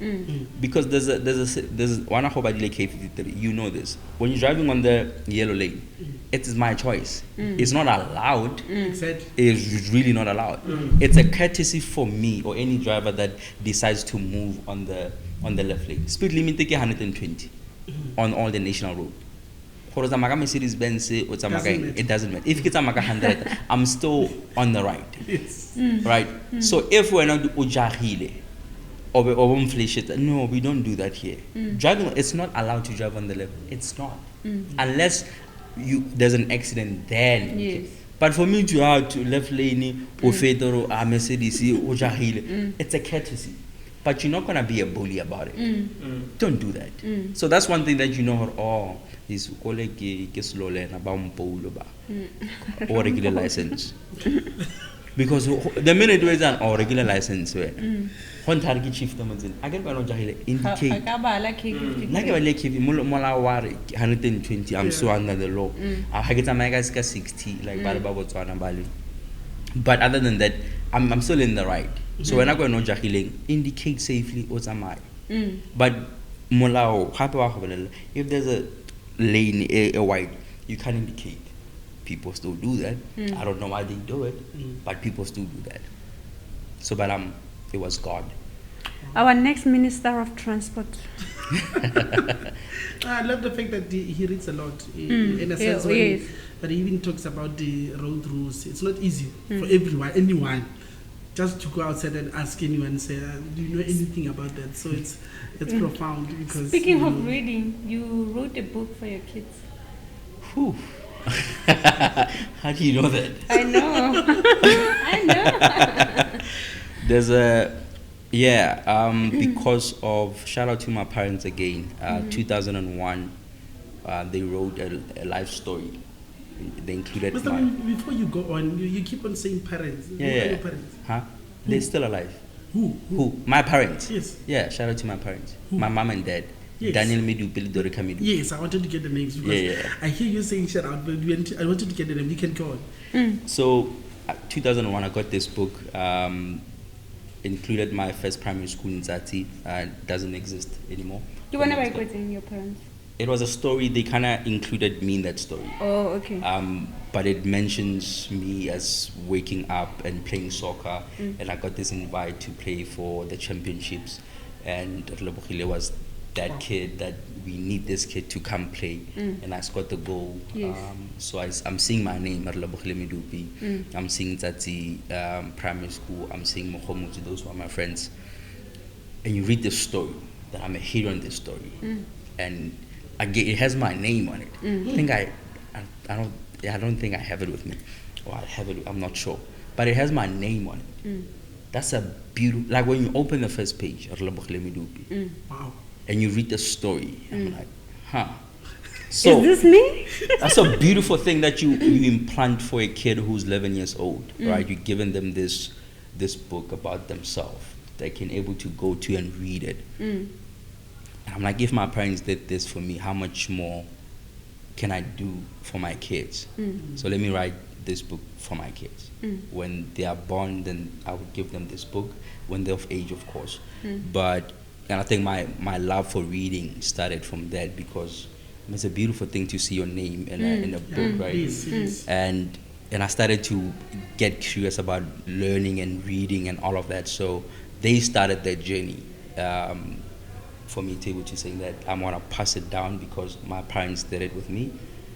Because there's one of K53. You know this. When you're driving on the yellow lane, it is my choice. It's not allowed. Exactly. It's really not allowed. It's a courtesy for me or any driver that decides to move on the left lane. Speed limit is 120 on all the national road. Mercedes Benz, it doesn't matter. If it's a 100, I'm still on the right. Yes. Right? So if we're not ujahile or no, we don't do that here. Driving, it's not allowed to drive on the left. It's not. Unless there's an accident, then. Yes. But for me to have to left lane or Fedor or Mercedes or ujahile, it's a courtesy. But you're not going to be a bully about it. Don't do that. So that's one thing that you know, is or regular license. Because the minute there's an regular license, I get indicate. Like 120, I'm so under the law. I get a 60, like but other than that, I'm still in the right. So when I go no jahiling, indicate safely what's am I. But molao, if there's a lane a white, you can indicate. People still do that. I don't know why they do it, but people still do that. So, but it was God. Our next Minister of Transport. I love the fact that he reads a lot in a sense. Yes. But he even talks about the road rules. It's not easy for anyone just to go outside and ask anyone, say, do you know anything about that? So it's profound because. Speaking of reading, you wrote a book for your kids. Whew. How do you know that? I know. I know. There's because of, shout out to my parents again, 2001, they wrote a life story. They included Mr. Before you go on, you keep on saying parents. Who are your parents? Huh? Who? They're still alive. Who? My parents. Yes. Yeah, shout out to my parents. Who? My mom and dad. Yes. Daniel Medupe, Dorika Medupe. Yes, I wanted to get the names because I hear you saying shout out, but I wanted to get the name. You can go on. So, 2001, I got this book. Included my first primary school in Zati. Doesn't exist anymore. You want to write what's in your parents? It was a story. They kind of included me in that story. Oh, okay. But it mentions me as waking up and playing soccer, and I got this invite to play for the championships, and Relebogile was that kid that we need this kid to come play, and I scored the goal. Yes. So I'm seeing my name, Relebogile Medupe. I'm seeing Zati primary school. I'm seeing Mohomuti. Those were my friends. And you read the story that I'm a hero in this story, and it has my name on it. I think I don't think I have it with me, or I have it. I'm not sure, but it has my name on it. That's a beautiful. Like when you open the first page, Relebogile Medupe, Wow. and you read the story, I'm like, huh. So is this me? that's a beautiful thing that you implant for a kid who's 11 years old, right? You're giving them this book about themselves. They can able to go to and read it. And I'm like, if my parents did this for me, how much more can I do for my kids? So let me write this book for my kids. When they are born, then I would give them this book, when they're of age, of course. And I think my love for reading started from that, because it's a beautiful thing to see your name in a book, right? It is. And I started to get curious about learning and reading and all of that. So they started their journey. For me to be able to say that I'm going to pass it down because my parents did it with me,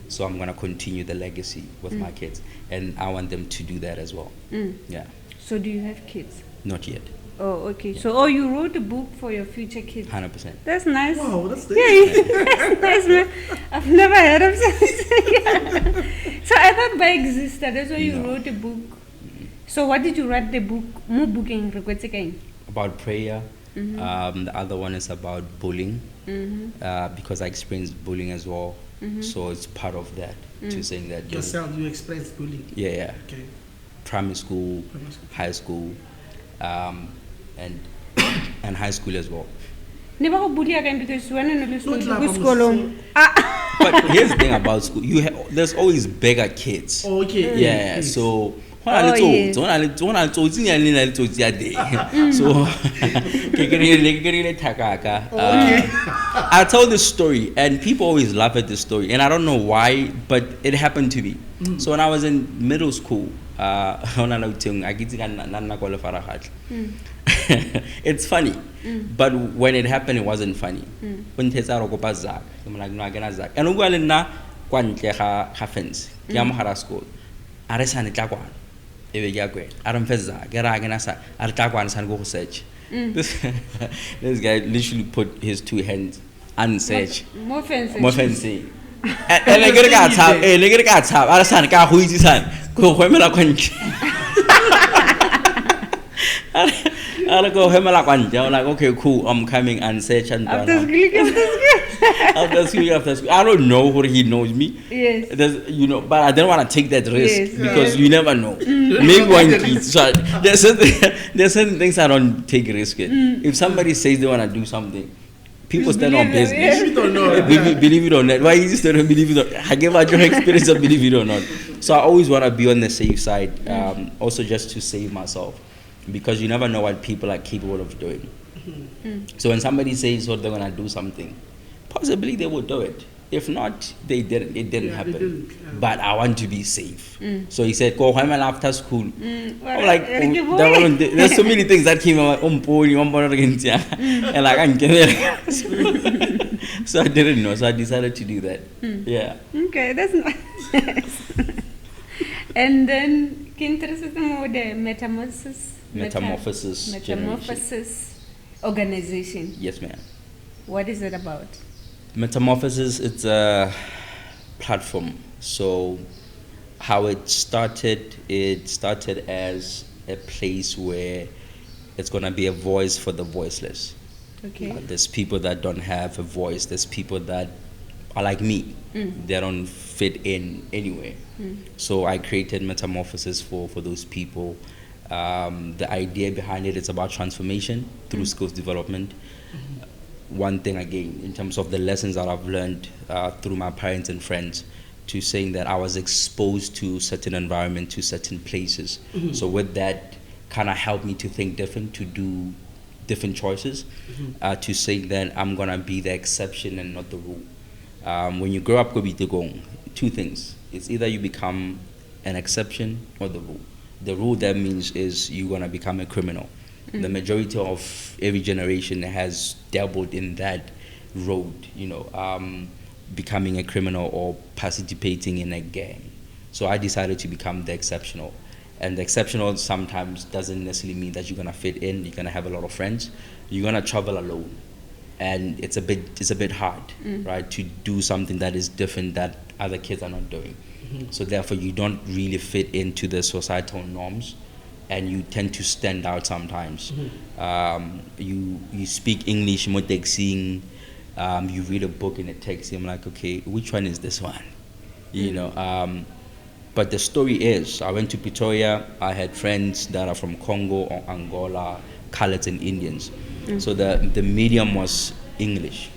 so I'm going to continue the legacy with my kids, and I want them to do that as well. Yeah. So do you have kids? Not yet. Oh, okay. Yeah. So, you wrote a book for your future kids. 100%. That's nice. Wow, that's nice. Yeah, that's nice, man. I've never heard of something. So I thought by existed. That's why you wrote a book. So what did you write the book? More booking About prayer. The other one is about bullying, because I experienced bullying as well. So it's part of that, to saying that. Yourself, you experienced bullying. Yeah. Okay. Primary school, high school, and high school as well. Never go bully again because when you Not school. But here's the thing about school: there's always bigger kids. Oh, okay. Yeah. Yes. So. So I told this story and people always laugh at this story, and I don't know why, but it happened to me. So when I was in middle school, it's funny, but when it happened, it wasn't funny. When I'm like, no, I cannot Zach. And we na fence. School. I don't search. This guy literally put his two hands and search. More fancy. And I get a tap, I understand car who is son. Go home I'll go home like, okay, cool, I'm coming and search and after school. I don't know whether he knows me. Yes. But I don't want to take that risk because you never know. Maybe one kid. So there's certain things I don't take risk in. If somebody says they want to do something, people stand on business. Believe it or not. Believe it or not. Why you just don't believe it or not? I give out your experience of believe it or not. So I always want to be on the safe side, also just to save myself. Because you never know what people are capable of doing. So when somebody says they're going to do something, possibly they will do it. If not, they didn't. It didn't happen. But I want to be safe. So he said, go home after school. I'm like, there's so many things that came out. And like, so I didn't know. So I decided to do that. Yeah. Okay, that's nice. And then, can you tell us more the Metamorphosis organization? Yes, ma'am. What is it about? Metamorphosis, it's a platform. So how it started as a place where it's going to be a voice for the voiceless. Okay. There's people that don't have a voice. There's people that are like me. They don't fit in anywhere. So I created Metamorphosis for those people. The idea behind it is about transformation through skills development. One thing again, in terms of the lessons that I've learned through my parents and friends, to saying that I was exposed to certain environment, to certain places. So with that, kind of helped me to think different, to do different choices, to say that I'm gonna be the exception and not the rule. When you grow up, two things. It's either you become an exception or the rule. The rule, that means is you're gonna become a criminal. The majority of every generation has dabbled in that road, becoming a criminal or participating in a gang. So I decided to become the exceptional. And the exceptional sometimes doesn't necessarily mean that you're gonna fit in, you're gonna have a lot of friends, you're gonna travel alone. And it's a bit hard, right, to do something that is different that other kids are not doing. So therefore you don't really fit into the societal norms, and you tend to stand out sometimes. You speak English, more taxing, you read a book in a taxi, I'm like, okay, which one is this one? But the story is, I went to Pretoria, I had friends that are from Congo or Angola, Coloureds and Indians. So the medium was English.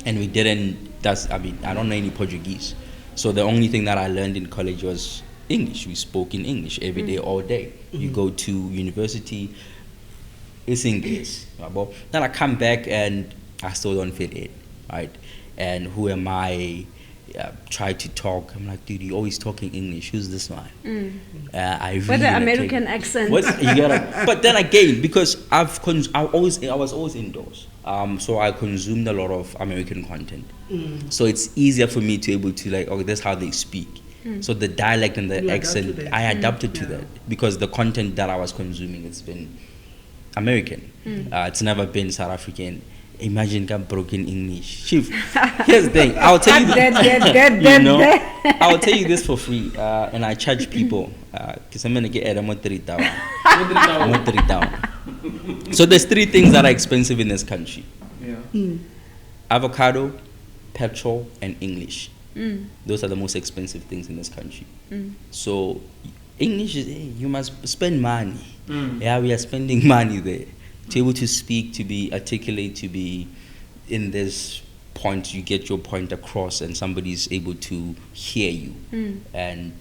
And we I don't know any Portuguese. So the only thing that I learned in college was English. We spoke in English every day, all day. You go to university, it's English. Then I come back and I still don't fit in, right? And who am I? Try to talk. I'm like, dude, you always talking English. Who's this one? I really with the American accent. But then again, because I was always indoors, so I consumed a lot of American content. So it's easier for me to able to like, okay, that's how they speak. So the dialect and the accent, I adapted to that because the content that I was consuming, it's been American. It's never been South African. Imagine got broken English. Chief, here's the thing. I'll tell you. I'll tell you this for free, and I charge people. Because I'm gonna get more 3,000. So there's three things that are expensive in this country: avocado, petrol, and English. Those are the most expensive things in this country. So English is, you must spend money. Yeah, we are spending money there. To be able to speak, to be articulate, to be in this point, you get your point across and somebody's able to hear you. And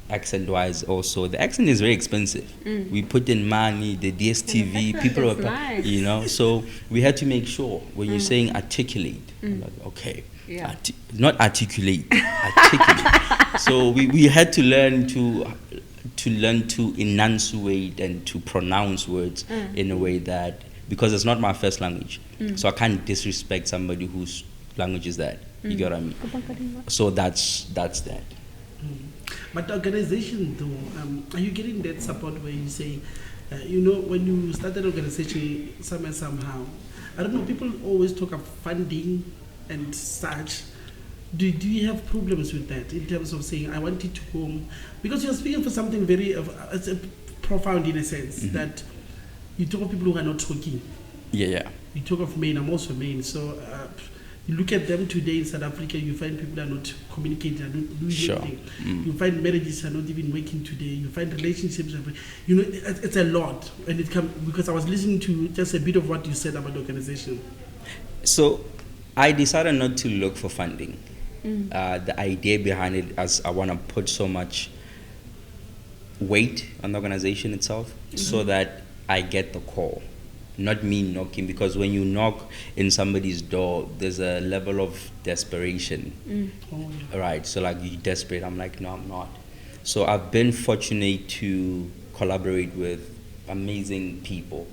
accent-wise also, the accent is very expensive. We put in money, the DSTV, people are, nice. So we had to make sure when you're saying articulate, I'm like, okay, not articulate, articulate. So we had to learn to enunciate and to pronounce words in a way that, because it's not my first language, so I can't disrespect somebody whose language is that. You get what I mean? So that's that. But the organization, though, are you getting that support where you say, when you start an organization somehow, I don't know, people always talk of funding and such. Do you have problems with that in terms of saying, I want it to go? Because you're speaking for something very profound in a sense, that you talk of people who are not talking. Yeah. You talk of men, I'm also men. So you look at them today in South Africa, you find people are not communicating, are not doing anything. You find marriages are not even working today. You find relationships, it's a lot. And it comes because I was listening to just a bit of what you said about the organization. So I decided not to look for funding. The idea behind it is I want to put so much weight on the organization itself so that I get the call, not me knocking, because when you knock in somebody's door, there's a level of desperation, right? So like, you're desperate. I'm like, no, I'm not. So I've been fortunate to collaborate with amazing people.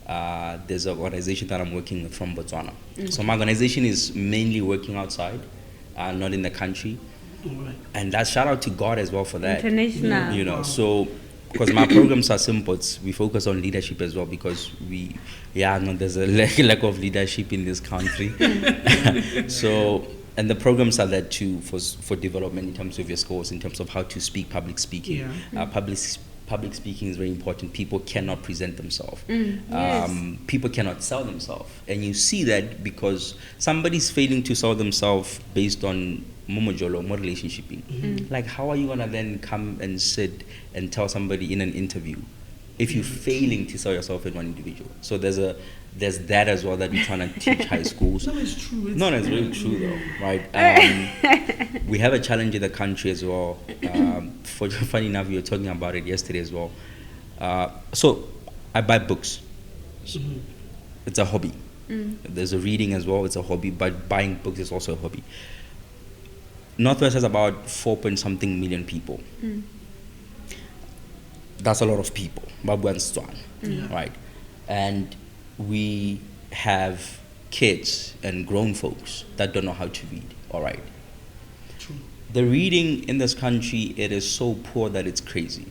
There's an organization that I'm working with from Botswana. So my organization is mainly working outside, not in the country. Right. And that's shout out to God as well for that. International. You know, so because my programs are simple, we focus on leadership as well because there's a lack of leadership in this country. So, and the programs are there too for development in terms of your skills, in terms of how to speak, public speaking. Public speaking is very important. People cannot present themselves. Yes. People cannot sell themselves. And you see that because somebody's failing to sell themselves based on momojolo, more relationshiping. Like, how are you going to then come and sit and tell somebody in an interview if you're failing to sell yourself in one individual? So there's that as well that we're trying to teach high schools. No, it's true. It's really true though, right? We have a challenge in the country as well. Funny enough, we were talking about it yesterday as well. So I buy books. It's a hobby. There's a reading as well, it's a hobby, but buying books is also a hobby. Northwest has about 4-point-something million people. That's a lot of people, right? And we have kids and grown folks that don't know how to read, all right? True. The reading in this country, it is so poor that it's crazy.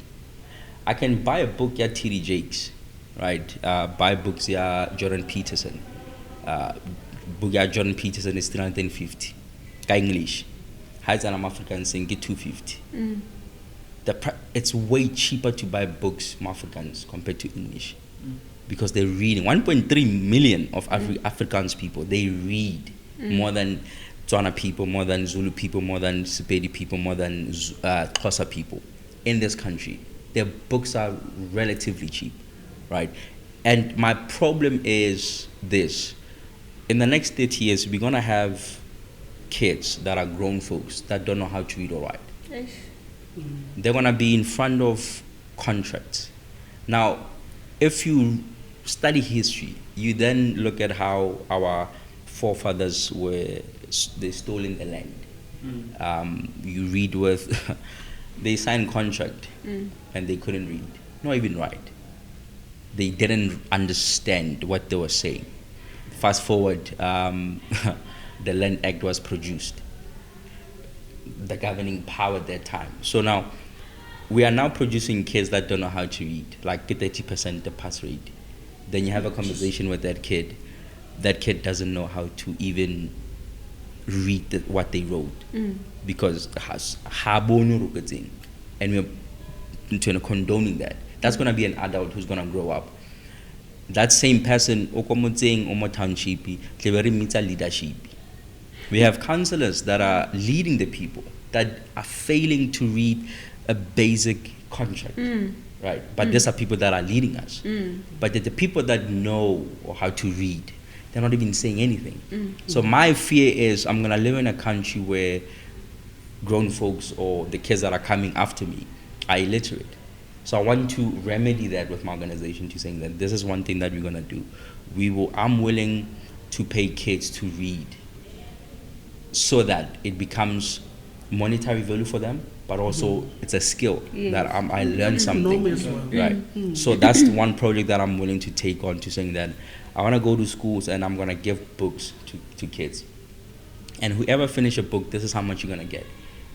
I can buy a book at TD Jakes, right? Buy books at Jordan Peterson. Book at Jordan Peterson is 350. English. Highs and African saying get 250. It's way cheaper to buy books Africans compared to English because they're reading. 1.3 million of Afrikaans people, they read more than Tswana people, more than Zulu people, more than Sepedi people, more than Xhosa people in this country. Their books are relatively cheap, right? And my problem is this. In the next 30 years, we're going to have kids that are grown folks that don't know how to read or write. Yes. They're going to be in front of contracts. Now, if you study history, you then look at how our forefathers they stole in the land. You read with, they signed contract and they couldn't read, not even write. They didn't understand what they were saying. Fast forward, the Land Act was produced, the governing power at that time. So now, we are now producing kids that don't know how to read, like 30% the pass rate. Then you have a conversation with that kid. That kid doesn't know how to even read what they wrote because and we're condoning that. That's going to be an adult who's going to grow up. That same person, township, leadership. We have counselors that are leading the people that are failing to read a basic contract, right? But these are people that are leading us. But the people that know how to read, they're not even saying anything. So my fear is I'm going to live in a country where grown folks or the kids that are coming after me are illiterate. So I want to remedy that with my organization to saying that this is one thing that we're going to do. I'm willing to pay kids to read so that it becomes monetary value for them, but also it's a skill that I learned something. Right. So that's the one project that I'm willing to take on, to saying that I want to go to schools and I'm going to give books to kids. And whoever finish a book, this is how much you're going to get.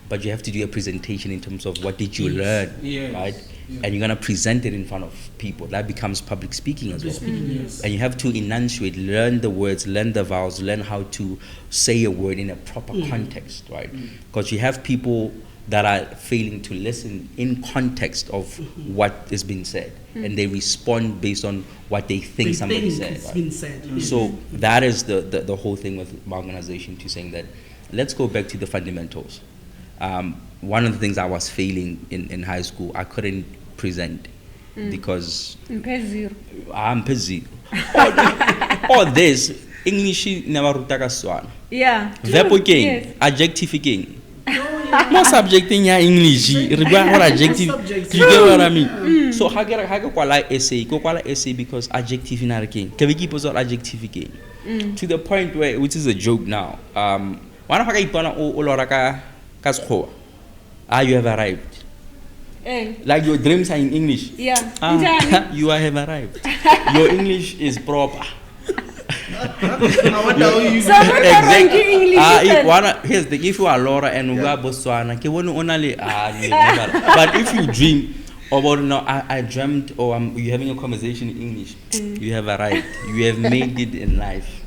But you have to do a presentation in terms of what did you learn, right? Yes. And you're going to present it in front of people. That becomes public speaking as well. Yes. And you have to enunciate, learn the words, learn the vowels, learn how to say a word in a proper context, right? Because you have people that are failing to listen in context of what is being said. And they respond based on what they think somebody said. Right? Been said. So that is the whole thing with my organization, to saying that let's go back to the fundamentals. One of the things I was failing in high school, I couldn't present because I'm busy. All this English never rutaka swana. Yeah. Verb king, adjective king. No subject in your English. What adjective? You get what I mean? So how get essay because adjective in our king. Can we keep us all adjective king? To the point where, which is a joke now. One of you have arrived. Like your dreams are in English. Yeah. You have arrived. Your English is proper. I wonder how you So I'm not Exactly. English. Here's the thing, if you are Laura and we are Botswana, but if you dream about no, I dreamt, or you're having a conversation in English, you have arrived, you have made it in life.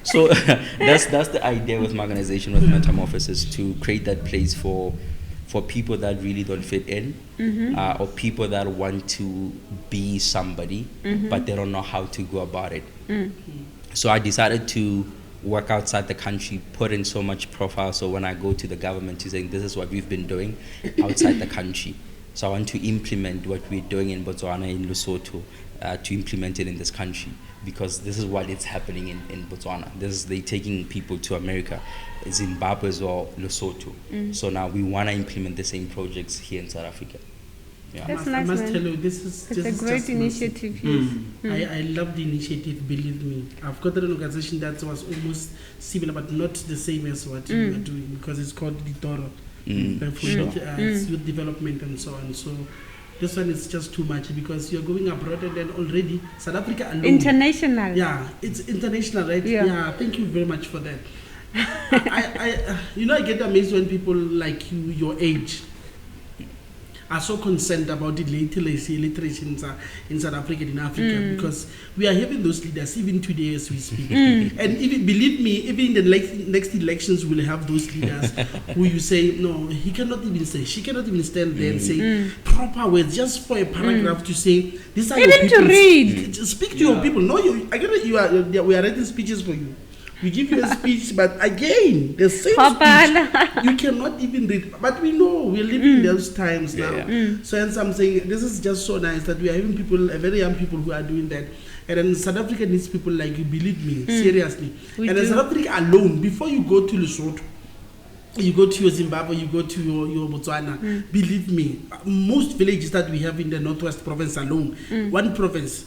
So that's the idea with my organization, with Metamorphosis, to create that place for people that really don't fit in, or people that want to be somebody, but they don't know how to go about it. So I decided to work outside the country, put in so much profile, so when I go to the government to saying this is what we've been doing outside the country. So I want to implement what we're doing in Botswana, in Lesotho, to implement it in this country, because this is what is happening in Botswana. They're taking people to America, Zimbabwe as well, Lesotho. So now we want to implement the same projects here in South Africa. Yeah. That's I nice, must man. tell you, this is It's a great just initiative. Yes. I love the initiative, believe me. I've got an organization that was almost similar, but not the same as what you are doing, because it's called Ditoro, for youth development and so on. So this one is just too much, because you're going abroad and then already South Africa alone. International. Yeah, it's international, right? Yeah. Thank you very much for that. I get amazed when people like you, your age, are so concerned about the literacy in South Africa, in Africa, because we are having those leaders even today as we speak. And even, believe me, even in the next elections, we'll have those leaders who you say, no, he cannot even say, she cannot even stand there and say proper words, just for a paragraph to say, these are Even your people. to read. Speak to your people. No, I get it, we are writing speeches for you. We give you a speech, but again, the same speech, you cannot even read. But we know we're living in those times now. So hence I'm saying this is just so nice that we are having people, very young people who are doing that. And then South Africa needs people like you, believe me, seriously. And then South Africa alone, before you go to Lesotho, you go to your Zimbabwe, you go to your Botswana, believe me, most villages that we have in the Northwest province alone, one province,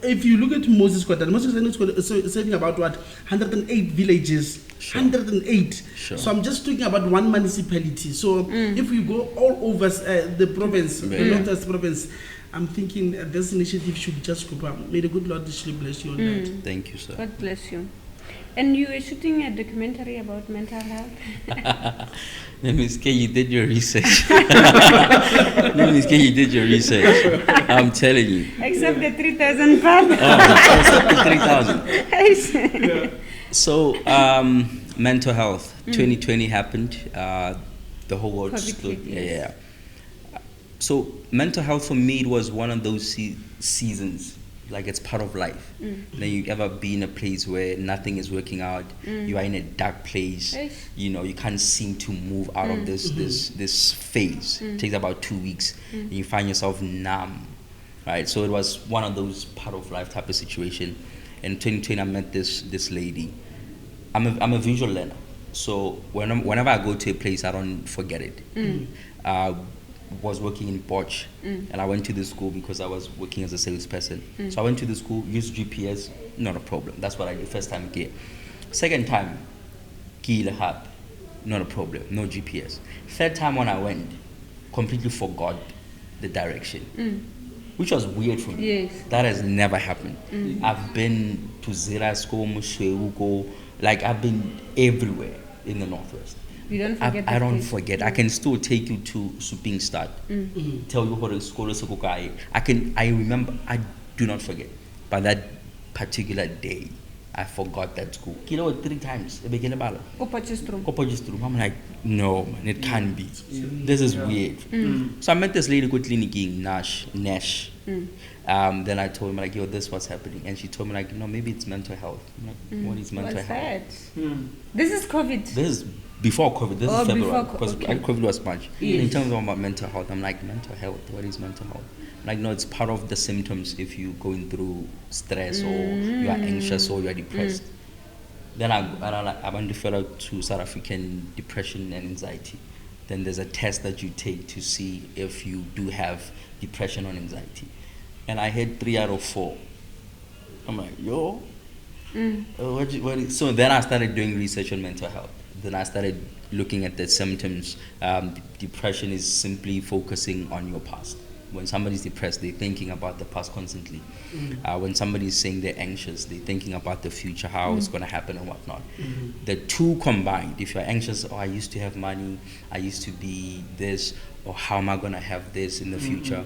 if you look at Moses Quarter, is saying about what, 108 villages, 108. So I'm just talking about one municipality. So if we go all over the province, the Northwest province, I'm thinking this initiative should just go up. May the good Lord richly bless you on that. Thank you, sir. God bless you. And you were shooting a documentary about mental health? Ms. K, you did your research. Ms. K, you did your research. I'm telling you. Except the 3,000 part. Except the 3,000. So, mental health. 2020 happened. The whole world stood. Yeah. So, mental health for me, it was one of those seasons. Like, it's part of life. Then you ever be in a place where nothing is working out, you are in a dark place, you can't seem to move out of this phase. It takes about 2 weeks, and you find yourself numb, right? So it was one of those part of life type of situation. In 2020, I met this lady. I'm a visual learner, so whenever I go to a place, I don't forget it. Was working in Bosch, and I went to the school because I was working as a salesperson. So I went to the school, used GPS, not a problem. That's what I did first time here. Second time, not a problem, no GPS. Third time when I went, completely forgot the direction, which was weird for me. Yes. That has never happened. I've been to Zerasko, Musheuko, like I've been everywhere in the Northwest. You don't forget I don't forget. I can still take you to Suping Start. Tell you how to school I remember. I do not forget. But that particular day, I forgot that school. 3 times. I'm like, no, man, it can't be. This is weird. So I met this lady called Nash. Then I told him like, yo, this what's happening, and she told me like, no, maybe it's mental health. I'm like, what is mental health? This is COVID. This is before COVID. This is February because okay. COVID was March. In terms of mental health, I'm like, mental health. What is mental health? I'm like, no, it's part of the symptoms if you're going through stress or you are anxious or you are depressed. Then I went to refer out to South African Depression and Anxiety. Then there's a test that you take to see if you do have depression or anxiety. And I had 3 out of 4. I'm like, yo. So then I started doing research on mental health. Then I started looking at the symptoms. Depression is simply focusing on your past. When somebody's depressed, they're thinking about the past constantly. When somebody's saying they're anxious, they're thinking about the future, how it's going to happen and whatnot. The two combined, if you're anxious, I used to have money, I used to be this, or how am I going to have this in the future?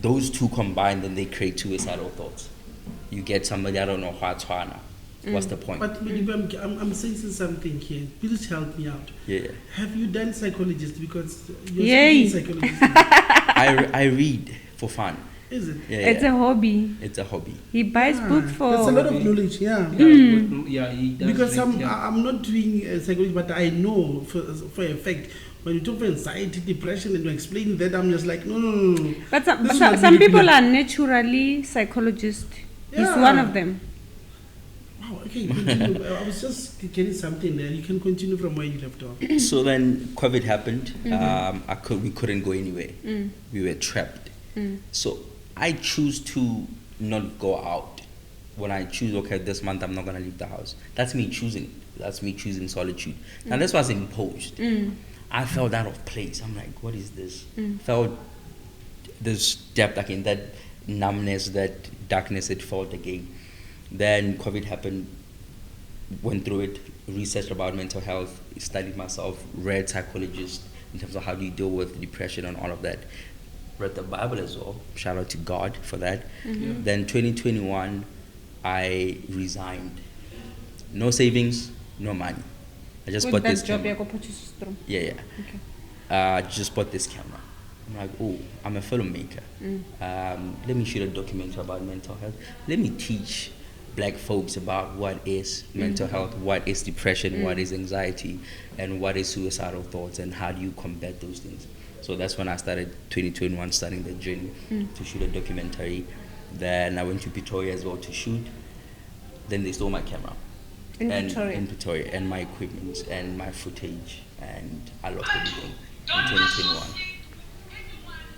Those two combined, then they create suicidal thoughts. You get somebody, I don't know, what's the point? But I'm sensing something here. Please help me out. Yeah. Have you done psychologist? Because you're Yay. psychologist. I read for fun. Is it? Yeah, It's a hobby. It's a hobby. He buys books for. That's a lot of knowledge, yeah. Yeah, he does. Because read, yeah. I'm not doing psychology, but I know for a fact, when you talk about anxiety, depression, and you explain that, I'm just like, no. But This is not some really people clear. are naturally psychologists. He's Yeah. one of them. Wow, okay, continue. I was just getting something there. You can continue from where you left off. So then COVID happened. We couldn't go anywhere. We were trapped. So I choose to not go out. When I choose, okay, this month I'm not going to leave the house. That's me choosing. That's me choosing solitude. Now this was imposed. I felt out of place. I'm like, what is this? Felt this depth again, that numbness, that darkness, it felt again. Then COVID happened, went through it, researched about mental health, studied myself, read psychologists in terms of how do you deal with depression and all of that. Read the Bible as well. Shout out to God for that. Then 2021, I resigned. No savings, no money. I just bought this camera. Yeah. Just bought this camera. I'm like, oh, I'm a filmmaker. Let me shoot a documentary about mental health. Let me teach Black folks about what is mental health, what is depression, what is anxiety, and what is suicidal thoughts, and how do you combat those things. So that's when I started 2021, starting the journey to shoot a documentary. Then I went to Pretoria as well to shoot. Then they stole my camera. In Pretoria, and my equipment and my footage, and I lost everything in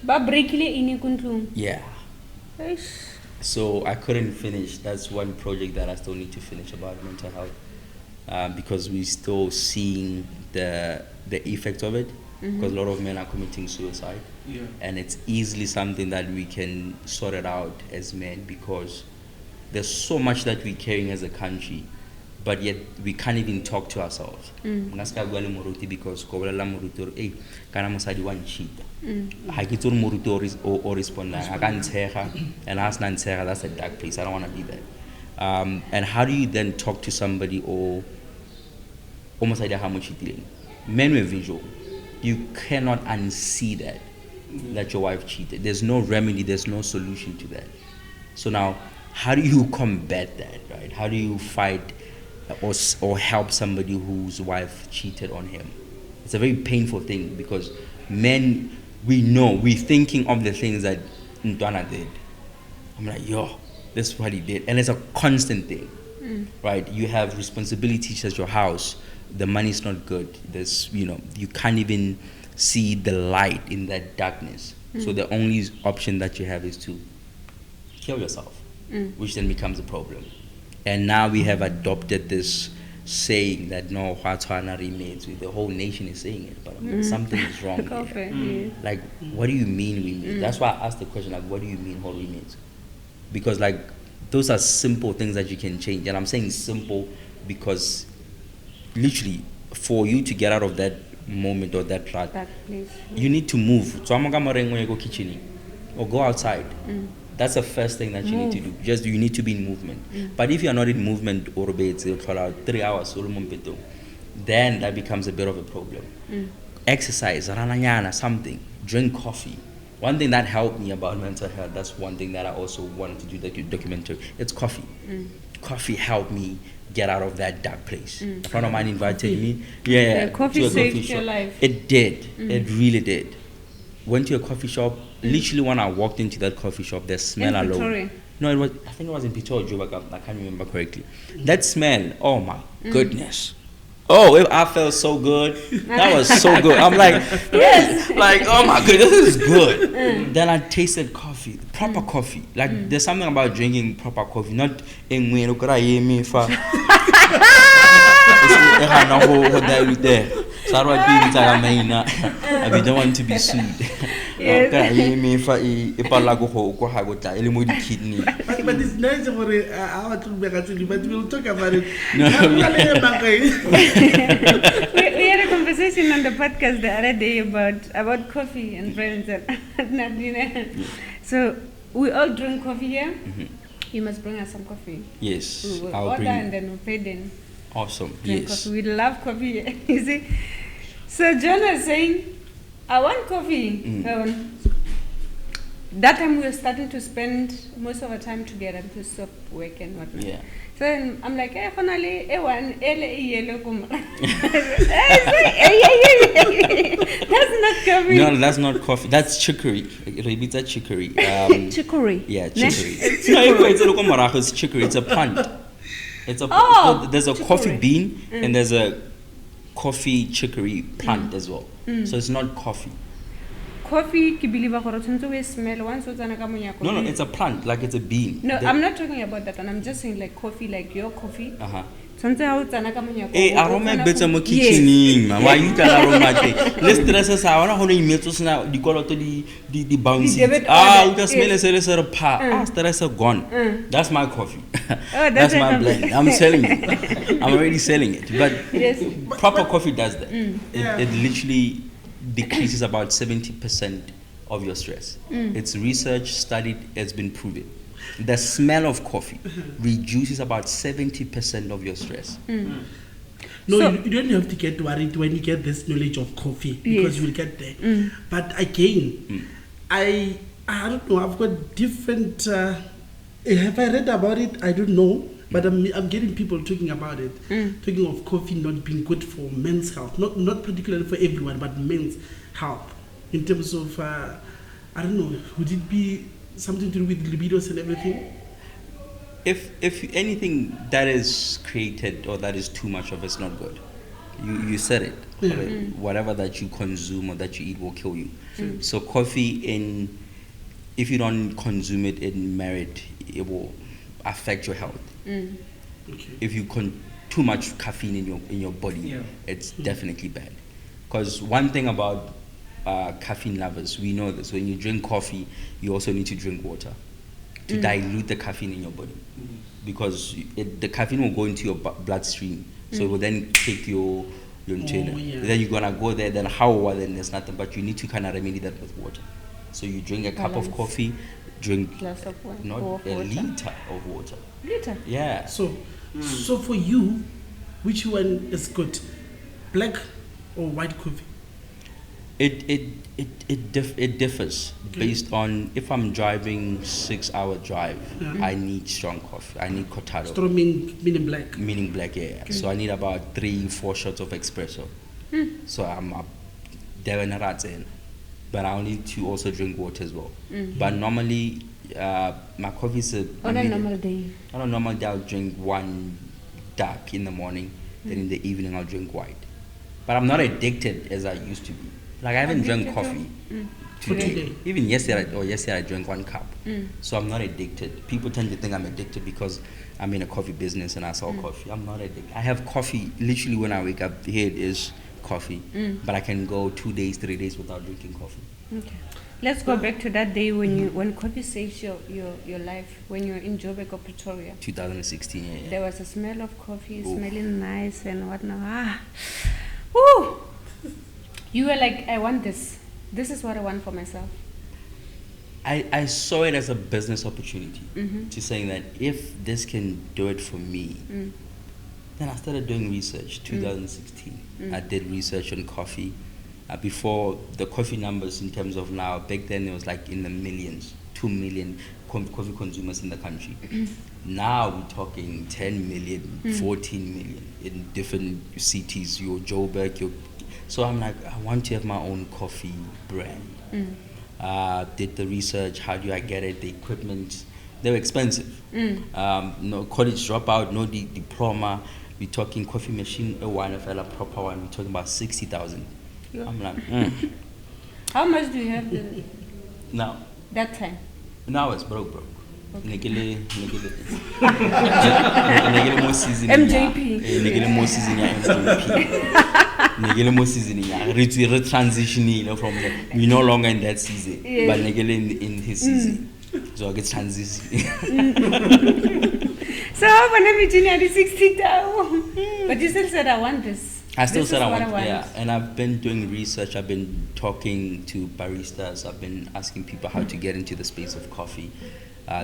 2021. Yeah. So I couldn't finish. That's one project that I still need to finish about mental health, because we're still seeing the effect of it. Because a lot of men are committing suicide, and it's easily something that we can sort it out as men, because there's so much that we're carrying as a country, but yet we can't even talk to ourselves. Because hey, kana mosadi wa nchita. Ha ke tsore moruti o respondang a ka ntshega, and as na ntshega, that's a dark place. I don't want to be there. And how do you then talk to somebody or mosadi ha mo cheatileng? Men were visual. You cannot unsee that your wife cheated. There's no remedy, there's no solution to that. So now, how do you combat that, right? How do you fight or help somebody whose wife cheated on him? It's a very painful thing, because men, we're thinking of the things that Ntwana did. I'm like, yo, this is what he did. And it's a constant thing, right? You have responsibilities at your house. The money's not good. There's, you can't even see the light in that darkness. So the only option that you have is to kill yourself, which then becomes a problem. And now we have adopted this saying that no, Hwatswana remains. The whole nation is saying it, but something is wrong here. Like, what do you mean we mean? That's why I asked the question, like, what do you mean whole remains? Because, like, those are simple things that you can change. And I'm saying simple because literally, for you to get out of that moment or that rut, you need to move. So I'm going to go kitchen or go outside. That's the first thing that you need to do. Just you need to be in movement. But if you're not in movement, or it's 3 hours, then that becomes a bit of a problem. Exercise, rananyana, something. Drink coffee. One thing that helped me about mental health, that's one thing that I also wanted to do the documentary. It's coffee. Coffee helped me get out of that dark place. A friend of mine invited me. Coffee saved your life. It did. It really did. Went to a coffee shop. Literally, when I walked into that coffee shop, the smell alone. Pretoria. No, I think it was in Pretoria, I can't remember correctly. That smell, oh my goodness. Oh, I felt so good. That was so good. I'm like, yes. Like, oh my goodness, this is good. Then I tasted coffee, proper coffee. Like, there's something about drinking proper coffee, not in when you So I don't want to be sued. Yes. But it's nice for our to be actually, but we'll talk about it. We had a conversation on the podcast the other day about coffee and friends and not dinner. So we all drink coffee here. You must bring us some coffee. Yes, We will I'll order bring and you. then we'll pay them. Awesome. Drink Yes. coffee. We love coffee here. You see. So John was saying, I want coffee. That time we were starting to spend most of our time together to stop work and whatnot. Yeah. So I'm like, finally, that's not coffee. No, that's not coffee. That's chicory. Rebita chicory. Chicory. Yeah, Ne? chicory. It's chicory. It's a plant. It's a there's a coffee chicory. bean and there's a coffee chicory plant as well. So it's not coffee. Coffee, ke believe gore tshwantse we smell once o tsana ka monyako. No, it's a plant, like it's a bean. No, I'm not talking about that one. I'm just saying like coffee, like your coffee. Uh-huh. Tshwantse ha o tsana ka monyako. Hey, aroma betsa mo kitchening, ma. Why you tell aroma te? Let's stress sa wana ho le imetso sna dikoloto di bounce. debit Ah, order, you can smell it sere pa. Ah, stress gone. That's my coffee. That's my blend. I'm selling it. I'm already selling it. But Yes. proper coffee does that. It literally decreases about 70% of your stress. It's research studied, it's been proven. The smell of coffee reduces about 70% of your stress. No, So- you don't have to get worried when you get this knowledge of coffee because Yes. you will get there. But again, I don't know. I've got different. Have I read about it? I don't know. But I'm getting people talking about it, talking of coffee not being good for men's health, not particularly for everyone, but men's health. In terms of, I don't know, would it be something to do with libidos and everything? If anything that is created or that is too much of, it's not good. You said it. Yeah. Whatever that you consume or that you eat will kill you. So coffee, if you don't consume it in merit, it will affect your health. Okay. If you too much caffeine in your body, it's definitely bad. Because one thing about caffeine lovers, we know this: when you drink coffee, you also need to drink water to dilute the caffeine in your body, because the caffeine will go into your bloodstream, so it will then take your inhaler. yeah. Then you're gonna go there. Then then there's nothing, but you need to kind of remedy that with water. So you drink a cup of Balance. coffee, drink Glass of wine. not or a water. liter of water. Liter. Yeah. So for you, which one is good, black or white coffee? It differs based on if I'm driving 6-hour drive, I need strong coffee. I need cortado, Strong meaning black. meaning black. Yeah. So I need about 3-4 shots of espresso. So I'm up there in a but I'll need to also drink water as well. But normally, my coffee is On a normal day. on a normal day, I'll drink one dark in the morning, then in the evening I'll drink white. But I'm not addicted as I used to be. Like I haven't drank coffee today. Even yesterday I drank 1 cup. So I'm not addicted. People tend to think I'm addicted because I'm in a coffee business and I sell coffee. I'm not addicted. I have coffee literally when I wake up. Here it is coffee. But I can go 2 days, 3 days without drinking coffee. Okay. Let's go back to that day when coffee saves your life, when you were in Joburg or Pretoria. 2016, yeah. There was a smell of coffee, smelling nice and whatnot. Woo! You were like, I want this. This is what I want for myself. I saw it as a business opportunity to saying that if this can do it for me, then I started doing research. 2016, I did research on coffee. Before the coffee numbers in terms of now, back then it was like in the millions, 2 million coffee consumers in the country. Now we're talking 10 million, 14 million in different cities, your Joburg, so I'm like, I want to have my own coffee brand. Did the research, how do I get it, the equipment, they were expensive. No college dropout, no diploma, we're talking coffee machine, a proper one, we're talking about 60,000. Yeah. I'm like, How much do you have now that time? it's broke. Okay. Negele more season. MJP. Negele more season ya MJP. negele mo seasoning ya re transitioning from we no longer in that season, Yes. but negele in his season. So I get transition. So when Virginia is 60 down. But you still said I want this. I still This said is I what want, yeah. And I've been doing research. I've been talking to baristas. I've been asking people how to get into the space of coffee.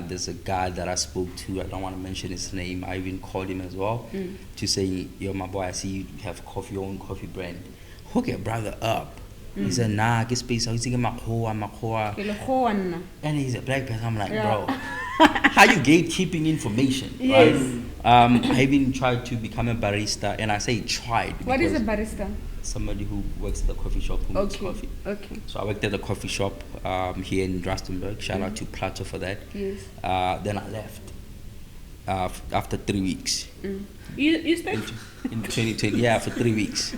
There's a guy that I spoke to. I don't want to mention his name. I even called him as well to say, "Yo, my boy, I see you have your own coffee brand. Hook your brother up." He said, "Nah, get space. He's thinking makoa. And he's a black person. I'm like, bro, how you gatekeeping information? Yes. Right? I even tried to become a barista, and I say tried. What is a because barista? Somebody who works at the coffee shop who makes coffee. Okay. So I worked at the coffee shop here in Rustenburg. Shout out to Plato for that. Yes. Then I left after 3 weeks. You stayed? In 2020, yeah, for 3 weeks.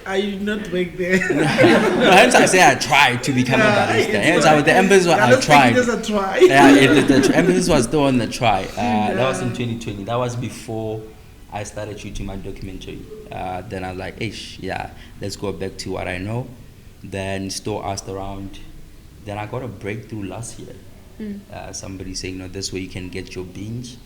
I did not work there. No, hence I say I tried to become a barista. Hence the emphasis was I tried. It a try. Yeah, the emphasis was still on the try. That was in 2020. That was before I started shooting my documentary. Then I was like, ish, yeah, let's go back to what I know. Then still asked around. Then I got a breakthrough last year. Somebody saying, no, this way you can get your beans,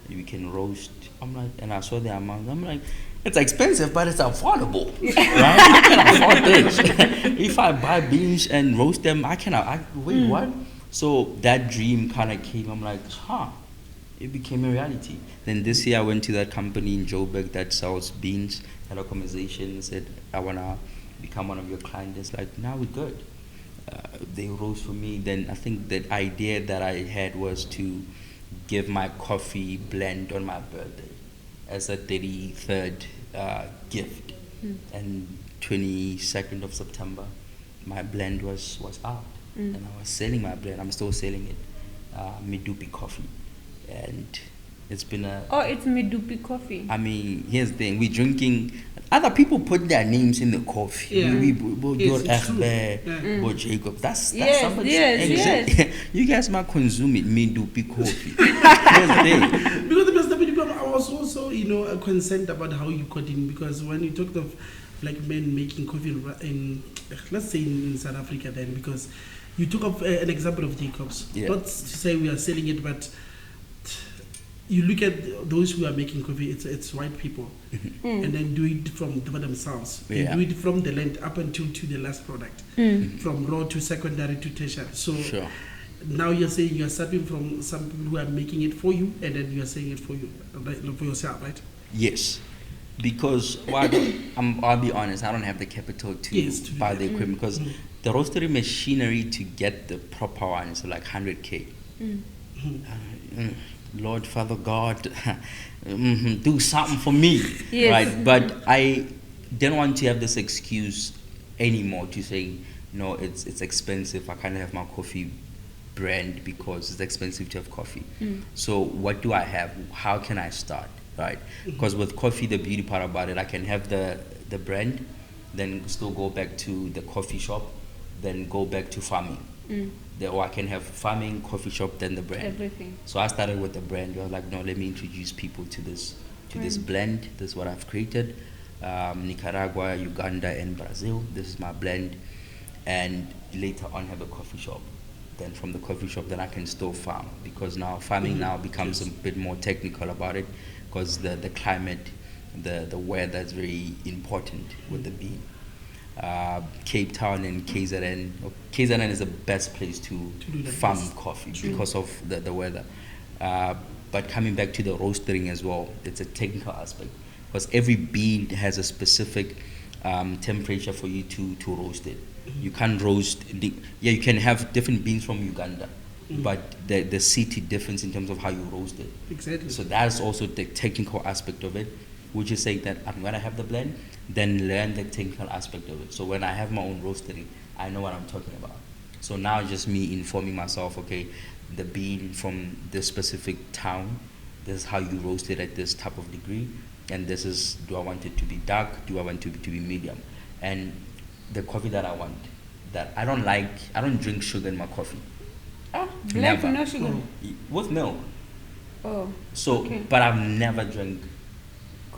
you can roast. I'm like, and I saw the amount. I'm like, it's expensive, but it's affordable, right? I can afford this. If I buy beans and roast them, wait, what? So that dream kind of came. I'm like, it became a reality. Then this year I went to that company in Joburg that sells beans. Had a conversation, said, I want to become one of your clients. It's like, now we're good. They roast for me. Then I think the idea that I had was to give my coffee blend on my birthday as a 33rd gift. And 22nd of September, my blend was out. And I was selling my blend. I'm still selling it. Medupe coffee. And it's been it's Medupe coffee. I mean, here's the thing. We're drinking. Other people put their names in the coffee. Yeah. Jacob. That's Yes, somebody's yes. You guys might consume it, Medupe coffee. Here's the thing. Because I was also, concerned about how you got in, because when you talked of black men making coffee in let's say in South Africa then, because you took up an example of Jacobs. Yeah. Not to say we are selling it, but you look at those who are making coffee, it's white people, and then do it for themselves. They do it from the land up until to the last product, from raw to secondary to tertiary. So now you're saying you're starting from some people who are making it for you, and then you're saying it for you, right, for yourself, right? Yes. Because I'll be honest, I don't have the capital to buy the equipment, because the roastery machinery to get the proper one is like 100K. Lord Father God, do something for me, right? But I didn't want to have this excuse anymore to say, no, it's expensive. I can't have my coffee brand because it's expensive to have coffee. So what do I have? How can I start, right? Because with coffee, the beauty part about it, I can have the brand, then still go back to the coffee shop, then go back to farming. Or I can have farming, coffee shop, then the brand. Everything. So I started with the brand. I was like, no, let me introduce people to this blend. This is what I've created. Nicaragua, Uganda, and Brazil. This is my blend. And later on have a coffee shop. Then from the coffee shop, then I can still farm, because now farming now becomes a bit more technical about it, because the climate, the weather is very important with the bean. Cape Town and KZN. KZN is the best place to farm coffee because of the weather. But coming back to the roastering as well, it's a technical aspect, because every bean has a specific temperature for you to roast it. You can't roast. You can have different beans from Uganda, but the city difference in terms of how you roast it. Exactly. So that's also the technical aspect of it, which is saying that I'm gonna have the blend, then learn the technical aspect of it. So when I have my own roastery, I know what I'm talking about. So now it's just me informing myself, okay, the bean from this specific town, this is how you roast it at this type of degree, and this is, do I want it to be dark, do I want it to be medium? And the coffee that I want, that I don't drink sugar in my coffee. Black, no sugar? With milk. Oh. So, but I've never drank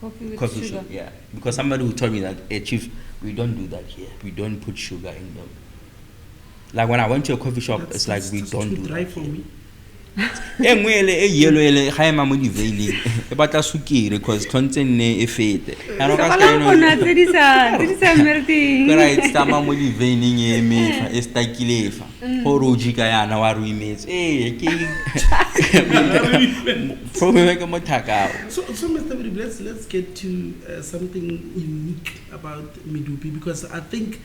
Coffee with coffee sugar. shop, yeah. Because somebody who told me that, hey, Chief, we don't do that here. We don't put sugar in milk. Like when I went to a coffee shop, it's like we just don't too do dry that for here. me. E nngwe ele e yellow ele ga ema mo di veiling e batla sukiri because tshwantse nne e fete ya no ka ska eno Tse di sa melting. kora it's tama mo di veiling e mefa e stakile fa go roji ka yana wa re imetse ke problem ke mothaka. So Mr. Medupe, let's get to something unique about Medupe, because I think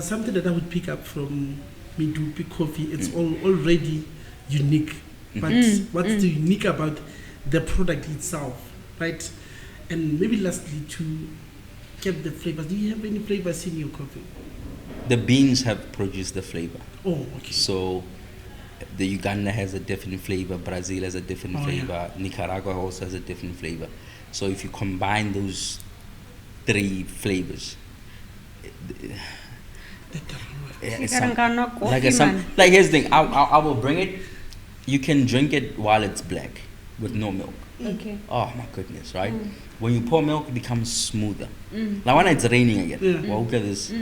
something that I would pick up from Medupe coffee, it's already unique. But what's the unique about the product itself, right? And maybe lastly, to get the flavors. Do you have any flavors in your coffee? The beans have produced the flavor. Oh, okay. So the Uganda has a different flavor, Brazil has a different flavor, Nicaragua also has a different flavor. So if you combine those 3 flavors, like here's the thing, I will bring it. You can drink it while it's black with no milk. Okay. Oh my goodness, right? When you pour milk, it becomes smoother. Like when it's raining again, well, look at this.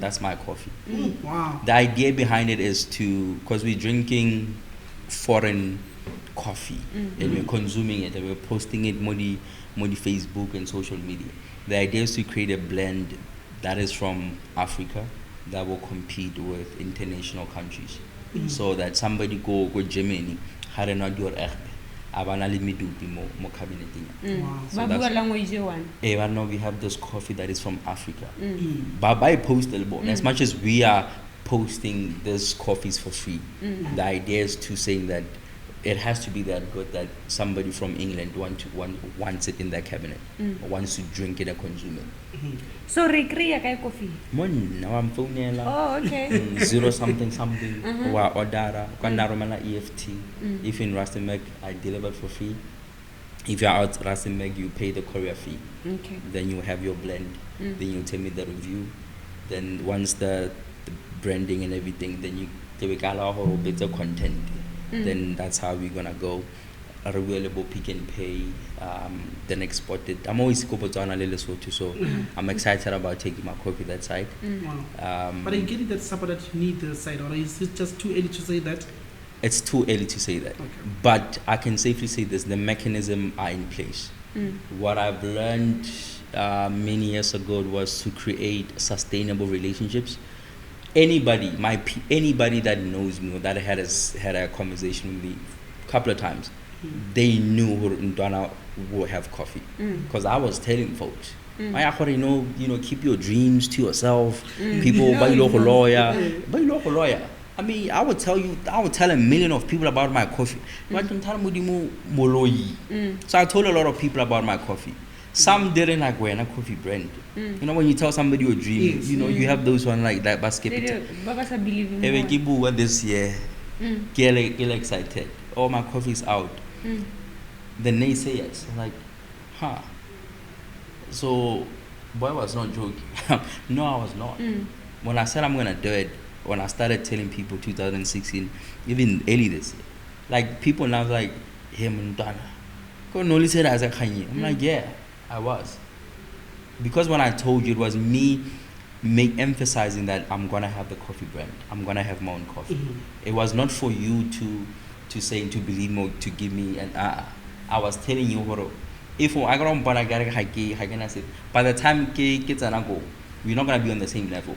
That's my coffee. Wow. The idea behind it is because we're drinking foreign coffee and we're consuming it and we're posting it more Facebook and social media. The idea is to create a blend that is from Africa that will compete with international countries. So that somebody go Germany, had not your abana le Medupe mo cabineting. Wow. So Babu language one. right now we have this coffee that is from Africa. But by postable, as much as we are posting this coffees for free, the idea is to saying that it has to be that good that somebody from England wants it in their cabinet, or wants to drink it and consume it. So recreate kai coffee. Now I'm phoning Oh, okay. 0 something wa ordera kana romela EFT. If in Rustenburg I deliver for free. If you're out Rustenburg, you pay the courier fee. Okay. Then you have your blend. Then you tell me the review. Then once the branding and everything, then you do better content. Then that's how we're gonna go. A Relebogile Pick and Pay, then export it. I'm always Lesotho, so I'm excited about taking my coffee that side. Wow. But are you getting that support that you need the side, or is it just too early to say that? It's too early to say that. Okay. But I can safely say this, the mechanism are in place. What I've learned many years ago was to create sustainable relationships. Anybody that knows me or that had a conversation with me a couple of times, they knew Ndwana will have coffee. Because I was telling folks, keep your dreams to yourself. People, buy local lawyer. I mean, I would tell a million of people about my coffee. So I told a lot of people about my coffee. Some didn't like when a coffee brand. When you tell somebody your dream, you have those one like that basket. Babasa believe in more. This year, get excited. Oh, my coffee is out. The naysayers, like, huh. So, boy, I was not joking. No, I was not. When I said I'm gonna do it, when I started telling people 2016, even early this year, like people now like, hey, Montana, only said as a Kanye. I'm like, yeah, I was. Because when I told you, it was me emphasizing that I'm gonna have the coffee brand. I'm gonna have my own coffee. It was not for you to say, to believe me, to give me an I was telling you what if I got on but I said by the time kids are not go, we're not gonna be on the same level.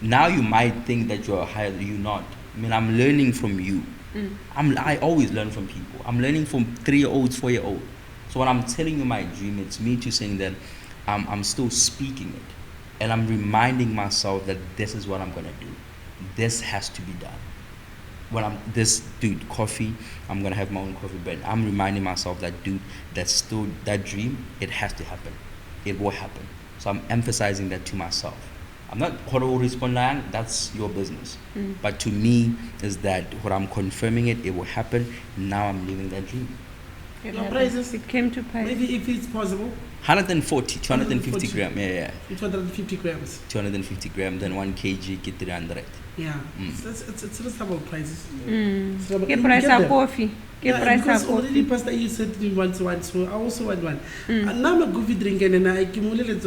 Now you might think that you're higher, you're not. I mean, I'm learning from you. I always learn from people. I'm learning from 3-year-olds, 4-year-olds. So when I'm telling you my dream, it's me to saying that I'm still speaking it. And I'm reminding myself that this is what I'm gonna do. This has to be done. When coffee, I'm gonna have my own coffee brand. I'm reminding myself that that dream, it has to happen. It will happen. So I'm emphasizing that to myself. I'm not responding, that's your business. But to me is that what I'm confirming it will happen. Now I'm living that dream. Your prices? It came to price. Maybe if it's possible. 140, 250 grams. Yeah. 250 grams. 250 grams, then 1 kg, get 300. Yeah. It's reasonable prices. Get price of coffee. Get price because of already coffee. Pastor you said you want one, so I also want one. And now I'm a coffee drinker and I accumulate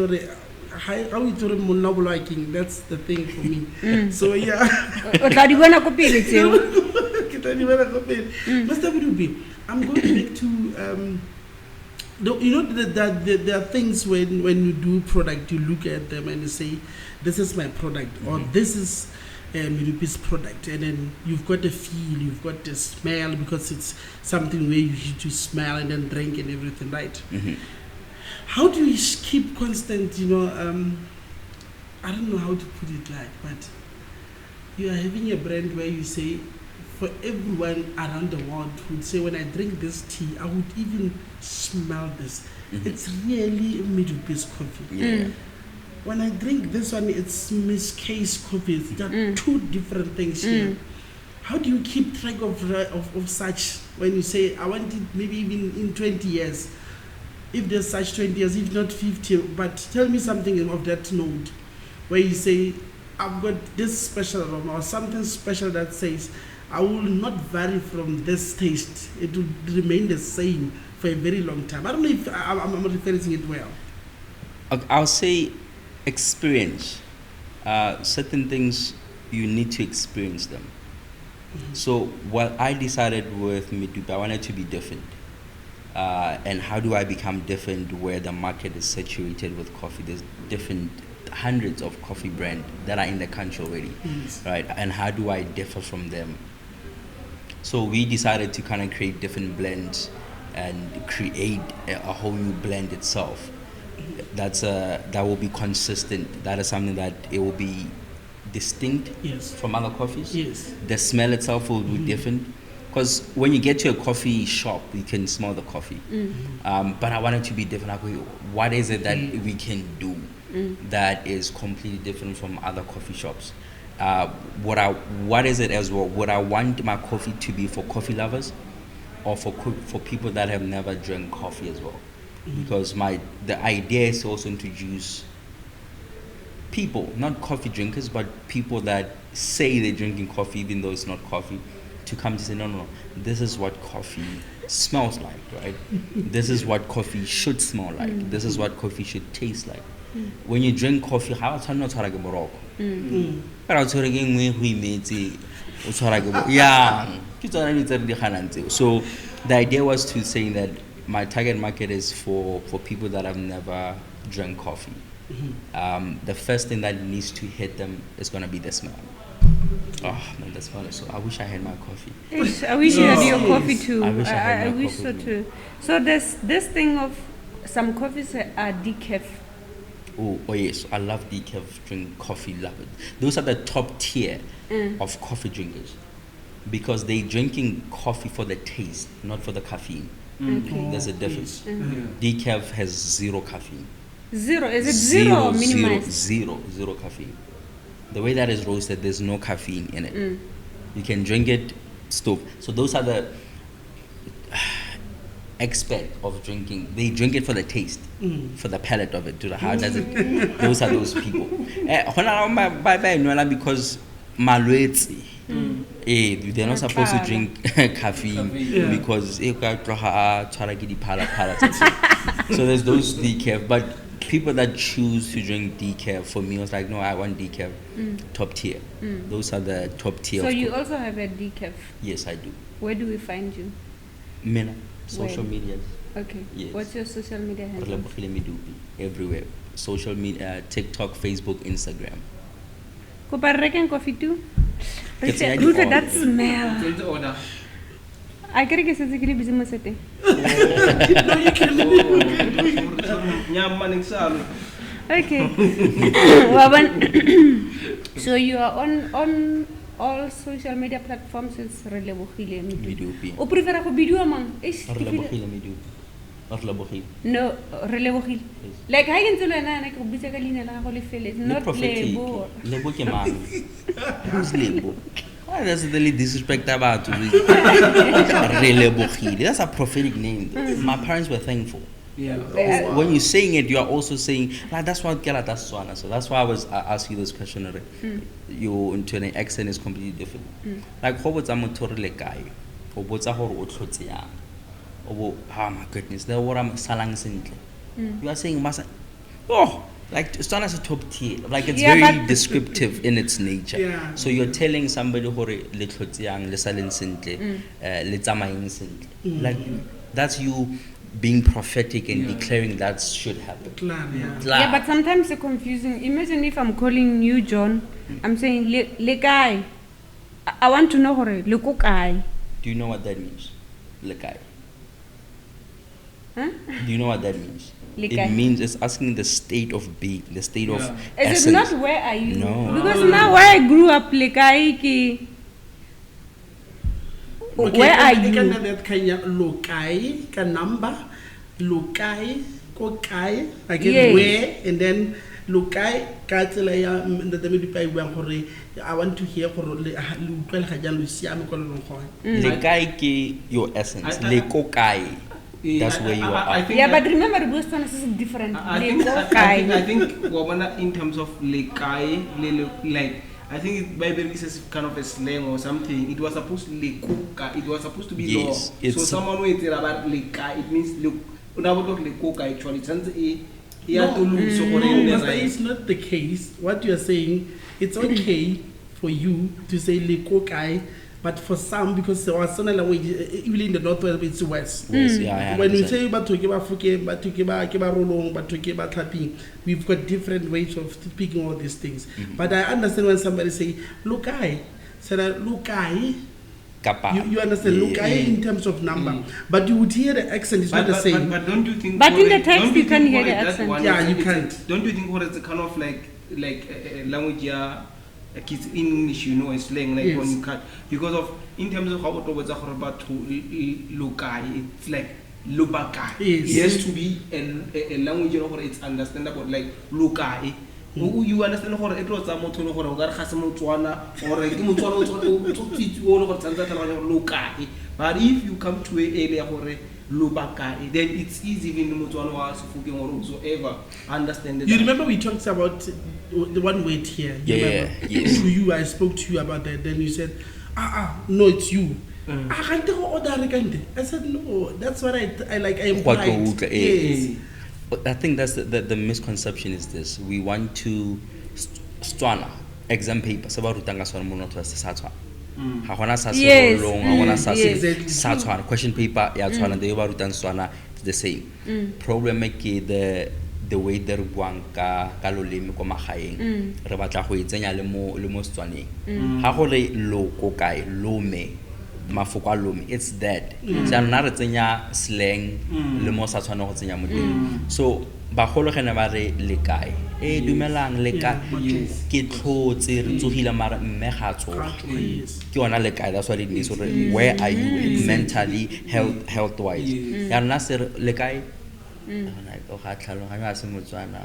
how we told him liking. That's the thing for me. So yeah. Mr. Medupe, I'm going back to you know that there are things when you do product, you look at them and you say, this is my product, or this is Medupe's product, and then you've got a feel, you've got a smell, because it's something where you need to smell and then drink and everything, right? How do you keep constant, I don't know how to put it like, but you are having a brand where you say, for everyone around the world would say, when I drink this tea, I would even smell this. It's really Medupe's coffee. When I drink this one, it's Miss K's coffee. There are two different things here. How do you keep track of such when you say, I want it maybe even in 20 years? If there's such 20 years, if not 50, but tell me something of that note where you say, I've got this special aroma or something special that says, I will not vary from this taste. It will remain the same for a very long time. I don't know if I'm referencing it well. I'll say experience. Certain things, you need to experience them. So what I decided with Medupe, I wanted to be different. And how do I become different where the market is saturated with coffee? There's hundreds of coffee brands that are in the country already, right? And how do I differ from them? So we decided to kind of create different blends and create a whole new blend itself. That will be consistent. That is something that it will be distinct from other coffees. The smell itself will be different. Because when you get to a coffee shop, you can smell the coffee. But I want it to be different. Like, what is it that we can do that is completely different from other coffee shops? What is it as well? Would I want my coffee to be for coffee lovers, or for people that have never drank coffee as well? Because the idea is to also introduce people, not coffee drinkers, but people that say they're drinking coffee even though it's not coffee, to come to say, no, this is what coffee smells like, right? This is what coffee should smell like. This is what coffee should taste like. When you drink coffee, how it's not like Morocco. So the idea was to say that my target market is for people that have never drank coffee. The first thing that needs to hit them is going to be the smell. Oh man, the smell is so. I wish I had my coffee. I wish you had your coffee too. I wish I had my wish coffee so too. So there's this thing of some coffees are decaf. Oh yes, I love decaf drink coffee. Love it. Those are the top tier of coffee drinkers, because they're drinking coffee for the taste, not for the caffeine. Okay. There's a difference. Decaf has zero caffeine. Zero? Is it zero or minimized? Zero caffeine. The way that is roasted, there's no caffeine in it. You can drink it stove. So those are the expert of drinking. They drink it for the taste, for the palate of it, how does it. Those are those people. Because malwetsi. They're not supposed to drink caffeine because so there's those decaf, but people that choose to drink decaf, for me, I was like, no, I want decaf, top tier. Those are the top tier. So you also have a decaf? Yes, I do. Where do we find you? Mina, social media. Okay. Yes. What's your social media handle? Relebogile Medupe, everywhere. Social media, TikTok, Facebook, Instagram. Koparreken coffee too? It's a Ruta, order. that smell. Get the order. I can't get a busy masete. Okay. So you are on all social media platforms. It's Relebogile Medupe. O prefera go bidiwa mang? Relebogile Medupe. Relebogile. No, Relebogile. Like ha ke ntse le nna ke go bitsa ka leina la go le fele. Not Lebo. Lebo ke mang? Who's Lebo? Why does it really disrespect about Relebogile? That's a prophetic name. My parents were thankful. Yeah. When you're saying it, you are also saying, like, that's what Kela that's Swana. So that's why I asked you this question. Your internal accent is completely different. Like, how was Amotorile guy? Or what's a horror? Oh my goodness, the what I'm salang simple. You are saying, oh, like Swana is a top tier. Like, it's very descriptive in its nature. Yeah. So you're telling somebody hore le tlhotsiang le saleng sentle, le tsamayeng sentle. Like, that's you being prophetic and declaring that should happen. Yeah, but sometimes it's confusing. Imagine if I'm calling you John, I'm saying le guy. I want to know hore le ko kae. Do you know what that means? Le kae. Huh? Do you know what that means? Le It kae. means it's asking the state of being, the state of essence. Is it not where are you? No. Because now where I grew up, le kae ki. Okay, Where are you? you? Can that kind of lokai, can number, lokai, kokai, again Yes. where, and then lokai, katsela the Medupe hore. I want to hear for le hajan Luciano Colonel. Le kae ke your essence. Le ko kae. That's where you are. I think Yeah, but remember, Boston is different. I Le think ko I kae. think Wabana in terms of lekai, like I think Bible is kind of a slang or something. It was supposed to lekuka. It was supposed to be law. Yes, So it's someone who is about lekai, it means look. Lekuka actually. It's Master, it's not the case. What you are saying, it's okay for you to say lekokai, but for some, because there was some language, even in the northwest, it's west. Yes, yeah, I When we understand. say batukiba fuke, batukiba kiba rolong, batukiba clapping, we've got different ways of speaking all these things. But I understand when somebody say lukai, say lukai. Kappa. You understand lukai in terms of number, but you would hear the accent is not the same. But don't you think? But in the don't text you can think hear the that accent. one Yeah, is- you it's- can't. Don't you think what is kind of like language? Like it's in English, you know, a slang like Yes. when you cut because of in terms of how it was about to lokai, it's like lubaka. Yes. It has to be a language, you know, where it's understandable, like lokai. You understand how it was a motor or a Motuana or a lokai. But if you come to an area where lubaka, then it's easy in Motuano or whatsoever understand. You remember we talked about the one word here. You Yeah, remember? yes. To you, I spoke to you about that. Then you said, no, it's you. I can't tell order again. I said, no, that's what I like. I implied. Yes. But I think that's the misconception is this. We want to Stswana exam paper sabaru tanga swana mono to sa tshwana. Ha gona sa Yes. serolong, ha gona sa Yes. sa tshwana. Question paper ya tshwana de ba rutang Stswana, it's the same. Problem ke the way they buang ka loleme ko magaeng re batla go itsenya le mo Stswaneng. Ha go le loko kae lome mafoko a lome, it's that. So nna re tsenya slang le mo sa tshwana go tsenya mo teng. So bagolo gena ba re le kae dumelang le kae ke tlhotse re tsogile mara mme ga tsoga ke ona le kae. That's what it means. Where are you mentally, health wise? Ya nna se le kae like o ga tlhaloganya se Motswana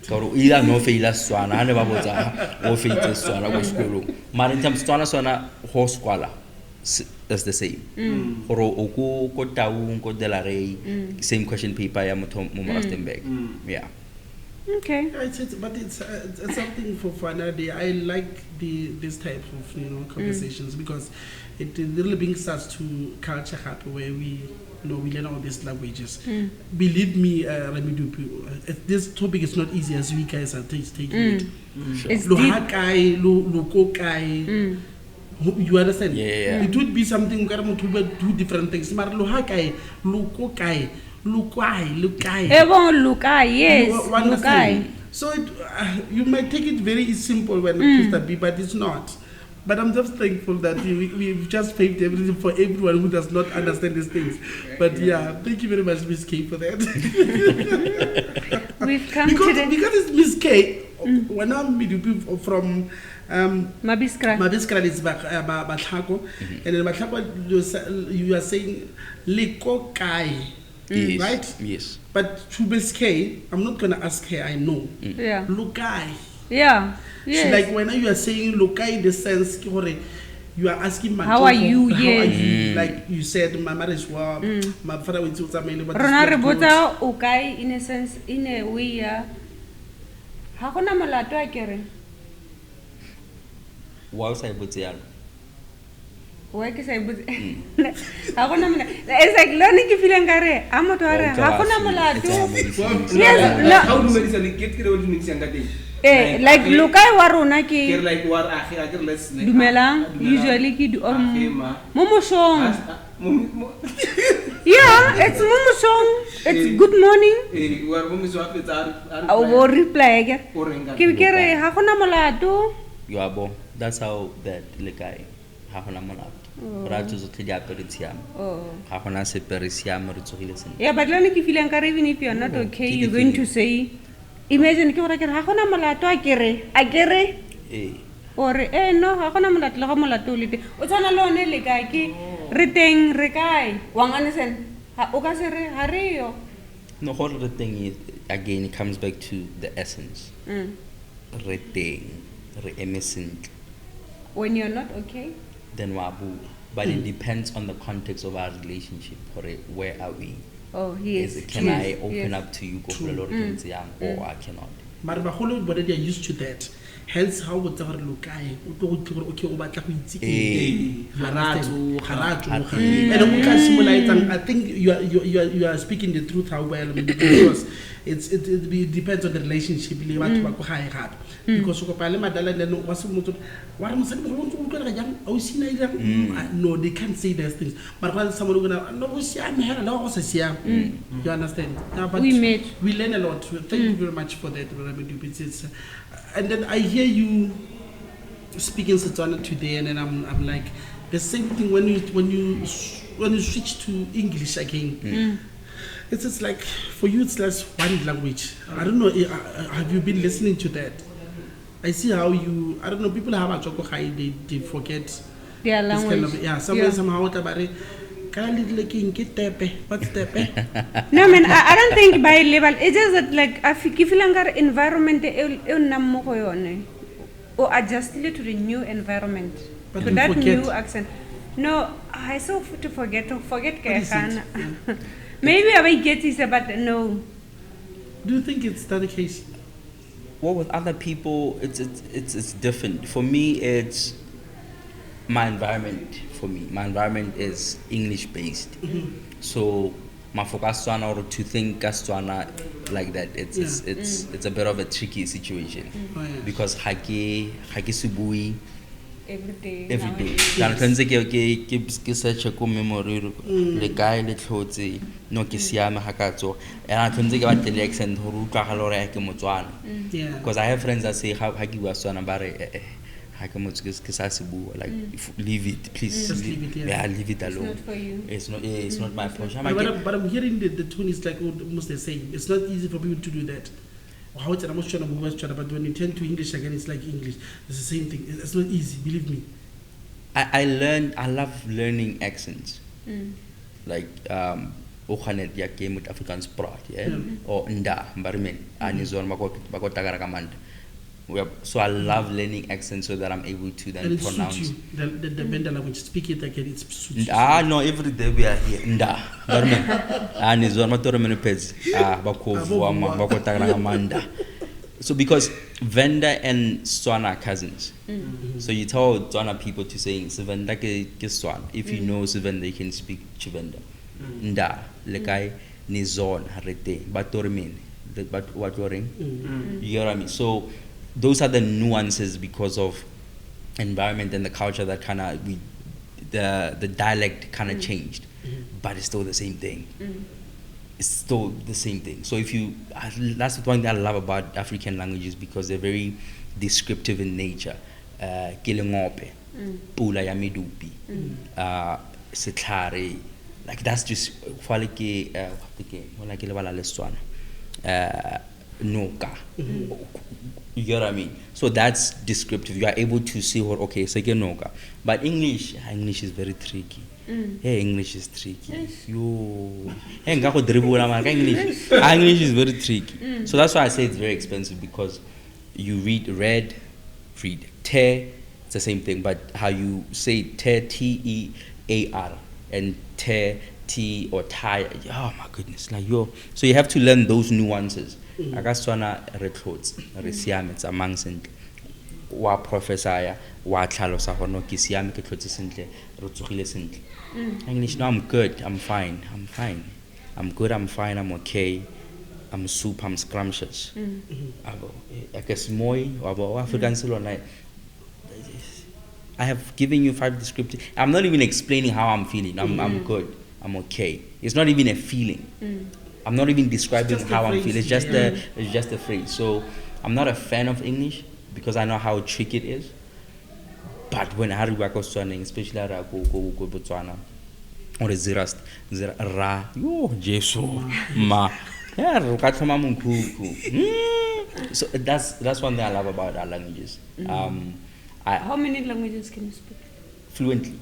ka gore ila no feila Setswana ha ne ba botsa o feitse Setswana go sekolong mara in terms Setswana sona ho skwala that's the same. Gore o ko taung ko Delarey, same question paper ya motho mo Rustenburg. Yeah. Okay. But it's something for another day. I like this type of conversations because it really brings us to culture happy where we learn all these languages. Believe me, Medupe, this topic is not easy as we guys are taking it. It's Lo deep. hakai, lo kokai. You understand? Yeah. It would be something where we do different things. But lo hakai, lo kokai, lo kwai, lo kai. Even Lukai, yes, You understand? Lukai. So you might take it very simple when it comes to be, but it's not. But I'm just thankful that we've just paved everything for everyone who does not understand these things. But yeah, thank you very much, Miss K, for that. We've come because to the it's Miss K. When I'm Medupe from Mabiskra. Mabiskra is Batlhako, and then Batlhako you are saying Liko Kai. Yes. Right? Yes. But to Miss K, I'm not gonna ask her, I know. Yeah. Lukai. Yeah. So Yes. like when you are saying Lukai in the sense you are asking my How are you? How are Yes. you? Like you said, my marriage well, my father went to Zamele, but Rona re botsa o kae in a sense, in a way ya. Ha gona molato a kere. Why was I put it? Why ke sa ibotse? Ha gona molato. It's like learning ke feeling kare a motho a re ha gona molato. Yes, no. How do you say get kere o di mix yanga teng? Like lokai wa rona ke Kere like war age age let's like dumelang usually ke or ma mo moshong. Yeah, it's mo moshong. It's good morning. war mo miso apetsa I will reply ke. o renga Ke re ha gona molato. You are born. That's how that lekai. Ha gona molato. Ra tso tse di apere tsiame. Oh. Ha gona sepere siame re tsogile sene. Yeah, but learning ke feeling kare even if you are not okay, you're going to say imagine ke gore ke ha gona molato a kere or no ha gona molato le go molato le te o tsana le one le ka ke re teng re kae wa nganesen ha o ka se re ha re yo No, whole the thing is again it comes back to the essence. Re teng, re emisent. when you're not okay. Then wabu. But it depends on the context of our relationship. Where are we? Oh, yes. Can yes, I open yes. up to you, go for a lot of things, or I cannot? But bagolo but they are used to that. Hence how would they look I okay o batla go itse haratu and we can simulate and I think you are speaking the truth how well because it depends on the relationship le batho ba go gae gape because go pale madala le wa se motho wa re mosadi go ntse o tlhola jang au sina ira no they can't say those things but when someone go no go siame hela la go se siame you understand but we learn a lot. Thank you very much for that Relebogile. And then I hear you speaking Setswana today, and then I'm like the same thing when you switch to English again. It's just like for you it's like one language. I don't know. Have you been listening to that? I see how you. I don't know. People have a choco high. They forget their language. Kind of, somehow tabare. What's tepe? No man, I don't think by level. It's just that like I feel like environment or adjust to the new environment, but to that new accent. No, I so to forget Kayakana. Maybe I will get it, but no. Do you think it's that the case? Well, with other people, it's different. For me, it's my environment. For me, my environment is English based, so my focus on or to think Setswana like that it's a bit of a tricky situation because hake subui every day. Then tshwanetse ke search ko memory le guy le tlhotse no ke siame ha ka tso and tshwanetse ke batle le accent ho utlwa ga lore ke Motswana because I have friends that say ha ke bua Setswana ba re like leave it, please. Just leave it, leave it alone. It's not for you. It's not my portion. But I'm hearing the tone is like almost the same. It's not easy for people to do that. How it's almost trying to move but when you turn to English again, it's like English. It's the same thing. It's not easy, believe me. I love learning accents. Like Okhanet ya game with Afrikaans praat, or nda, mbarimen, anizon bako tagara kamanda. So I love learning accents so that I'm able to then pronounce. Suits you. The Benda language, speak it again, it's suits you. No, every day we are here. Nda. So because Venda and Swana are cousins. So you tell Swana people to say Venda ke Swana. If you know Venda, you can speak Chivenda. Nda. Lekai Nizon harete. But what you're in? You get what I mean? So those are the nuances because of environment and the culture that kind of the dialect kind of changed, but it's still the same thing. It's still the same thing. So that's the one thing I love about African languages because they're very descriptive in nature. Kilingope, Pula ya Medupe, Setlare, like that's just Noka. You get what I mean? So that's descriptive. You are able to see what say Noka. But English is very tricky. Hey, English is tricky. English is very tricky. So that's why I say it's very expensive because you read red, read te, It's the same thing, but how you say tear, T-E-A-R, and tear, T or tie. Oh my goodness, like yo. So you have to learn those nuances. Agaswana reclots, resiam, it's among sentle. Wa professor, wa tlhalosa gore no ke siame ke tlhotse sentle, re tsogile sentle. English, no, I'm good, I'm fine. I'm good, I'm fine, I'm okay. I'm soup, I'm scrumptious. I guess moi, Afrikaans like. I have given you 5 descriptive. I'm not even explaining how I'm feeling. I'm good. I'm okay. It's not even a feeling. I'm not even describing how I'm feeling. It's just a phrase. So I'm not a fan of English because I know how tricky it is. But when I go Botswana, especially I go Botswana, or the zirast, ra, yo, Jesu, ma, yeah, so that's one thing I love about our languages. How many languages can you speak? Fluently.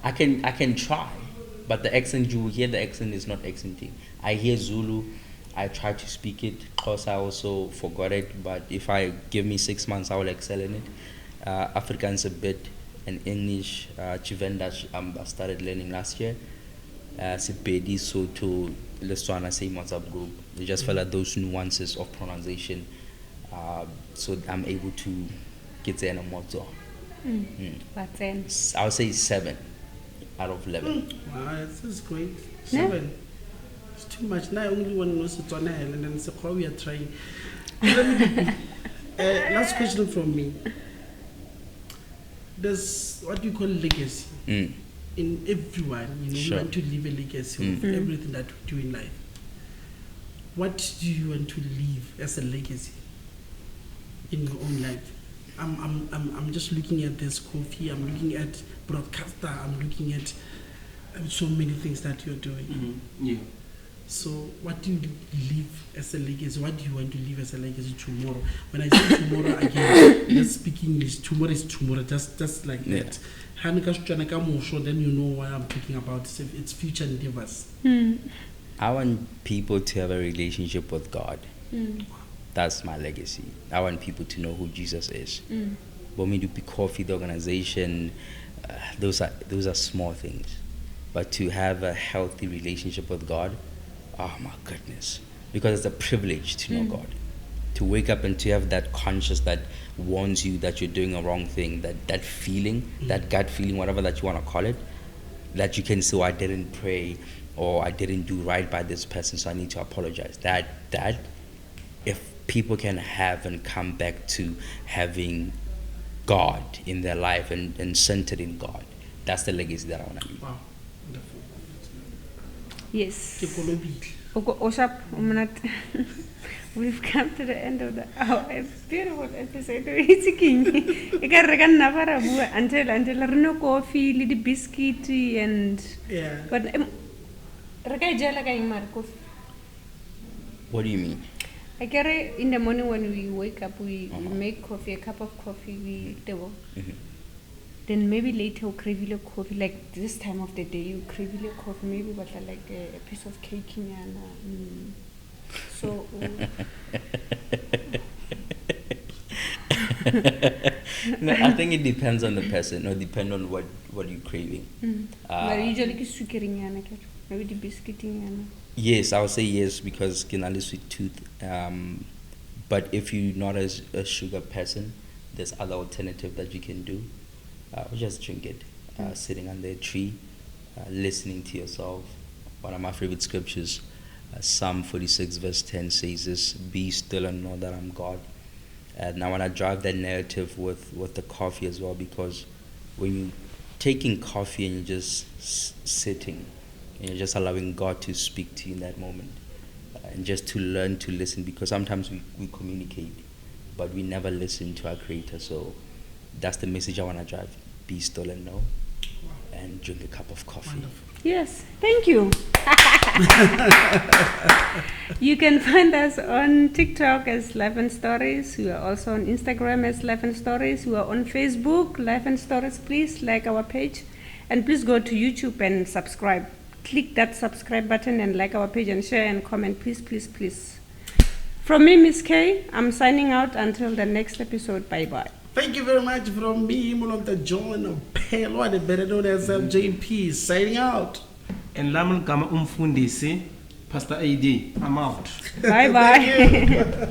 I can try, but the accent, you hear the accent is not accenting. I hear Zulu, I try to speak it. Xhosa, I also forgot it, but if I give me 6 months, I will excel in it. Afrikaans a bit, and English, Chivenda, I started learning last year. Sepedi, Soto, Lesotho, same WhatsApp group. We just felt like those nuances of pronunciation. So I'm able to get there in a motor. But then I would say 7 out of 11. Wow, this is great. 7. It's too much. Now only one knows it's on and then it's how we are trying. Last question from me. There's what you call legacy in everyone. You know, Sure. you want to leave a legacy of everything that we do in life. What do you want to leave as a legacy in your own life? I'm just looking at this coffee. I'm looking at broadcaster. I'm looking at so many things that you're doing. Yeah. So what do you leave as a legacy? What do you want to leave as a legacy tomorrow? When I say tomorrow again, let's speak English. Tomorrow is tomorrow, just like that. Then you know what I'm talking about. It's future endeavors. I want people to have a relationship with God. That's my legacy. I want people to know who Jesus is. Medupe Coffee, the organization, those are small things. But to have a healthy relationship with God, oh my goodness. Because it's a privilege to know God. To wake up and to have that conscience that warns you that you're doing a wrong thing, that feeling, that gut feeling, whatever that you want to call it, that you can say, oh, I didn't pray, or I didn't do right by this person, so I need to apologize. That if people can have and come back to having God in their life and centered in God, that's the legacy that I want to leave. Wow, wonderful. yes. Ke Oshap, we've come to the end of the hour. A beautiful episode. It's king. I can never until Reno coffee, little biscuit, and Yeah. but What do you mean? I carry in the morning when we wake up, we make coffee, a cup of coffee, we do. Then maybe later we'll crave a coffee, like this time of the day, you crave a coffee, maybe but like a piece of cake and so. No, I think it depends on the person, or depend on what you're craving. But usually it's maybe the biscuiting. Yes, I would say yes because kinali sweet tooth. But if you're not a sugar person, there's other alternative that you can do. Just drink it, sitting under a tree, listening to yourself. One of my favorite scriptures, Psalm 46 verse 10 says this: "Be still and know that I'm God." And I want to drive that narrative with the coffee as well, because when you're taking coffee and you're just sitting and you're just allowing God to speak to you in that moment, and just to learn to listen, because sometimes we communicate but we never listen to our Creator. So that's the message I want to drive: be still and know, and drink a cup of coffee. Wonderful. Yes, thank you. You can find us on TikTok as Life and Stories. We are also on Instagram as Life and Stories. We are on Facebook, Life and Stories. Please like our page, and please go to YouTube and subscribe. Click that subscribe button and like our page and share and comment. Please, please, please. From me, Miss K, I'm signing out until the next episode. Bye-bye. Thank you very much from me, Mulonta John Pelwane, better known as JP, signing out. And Laman Kama Umfundisi, Pastor AD. I'm out. Bye bye.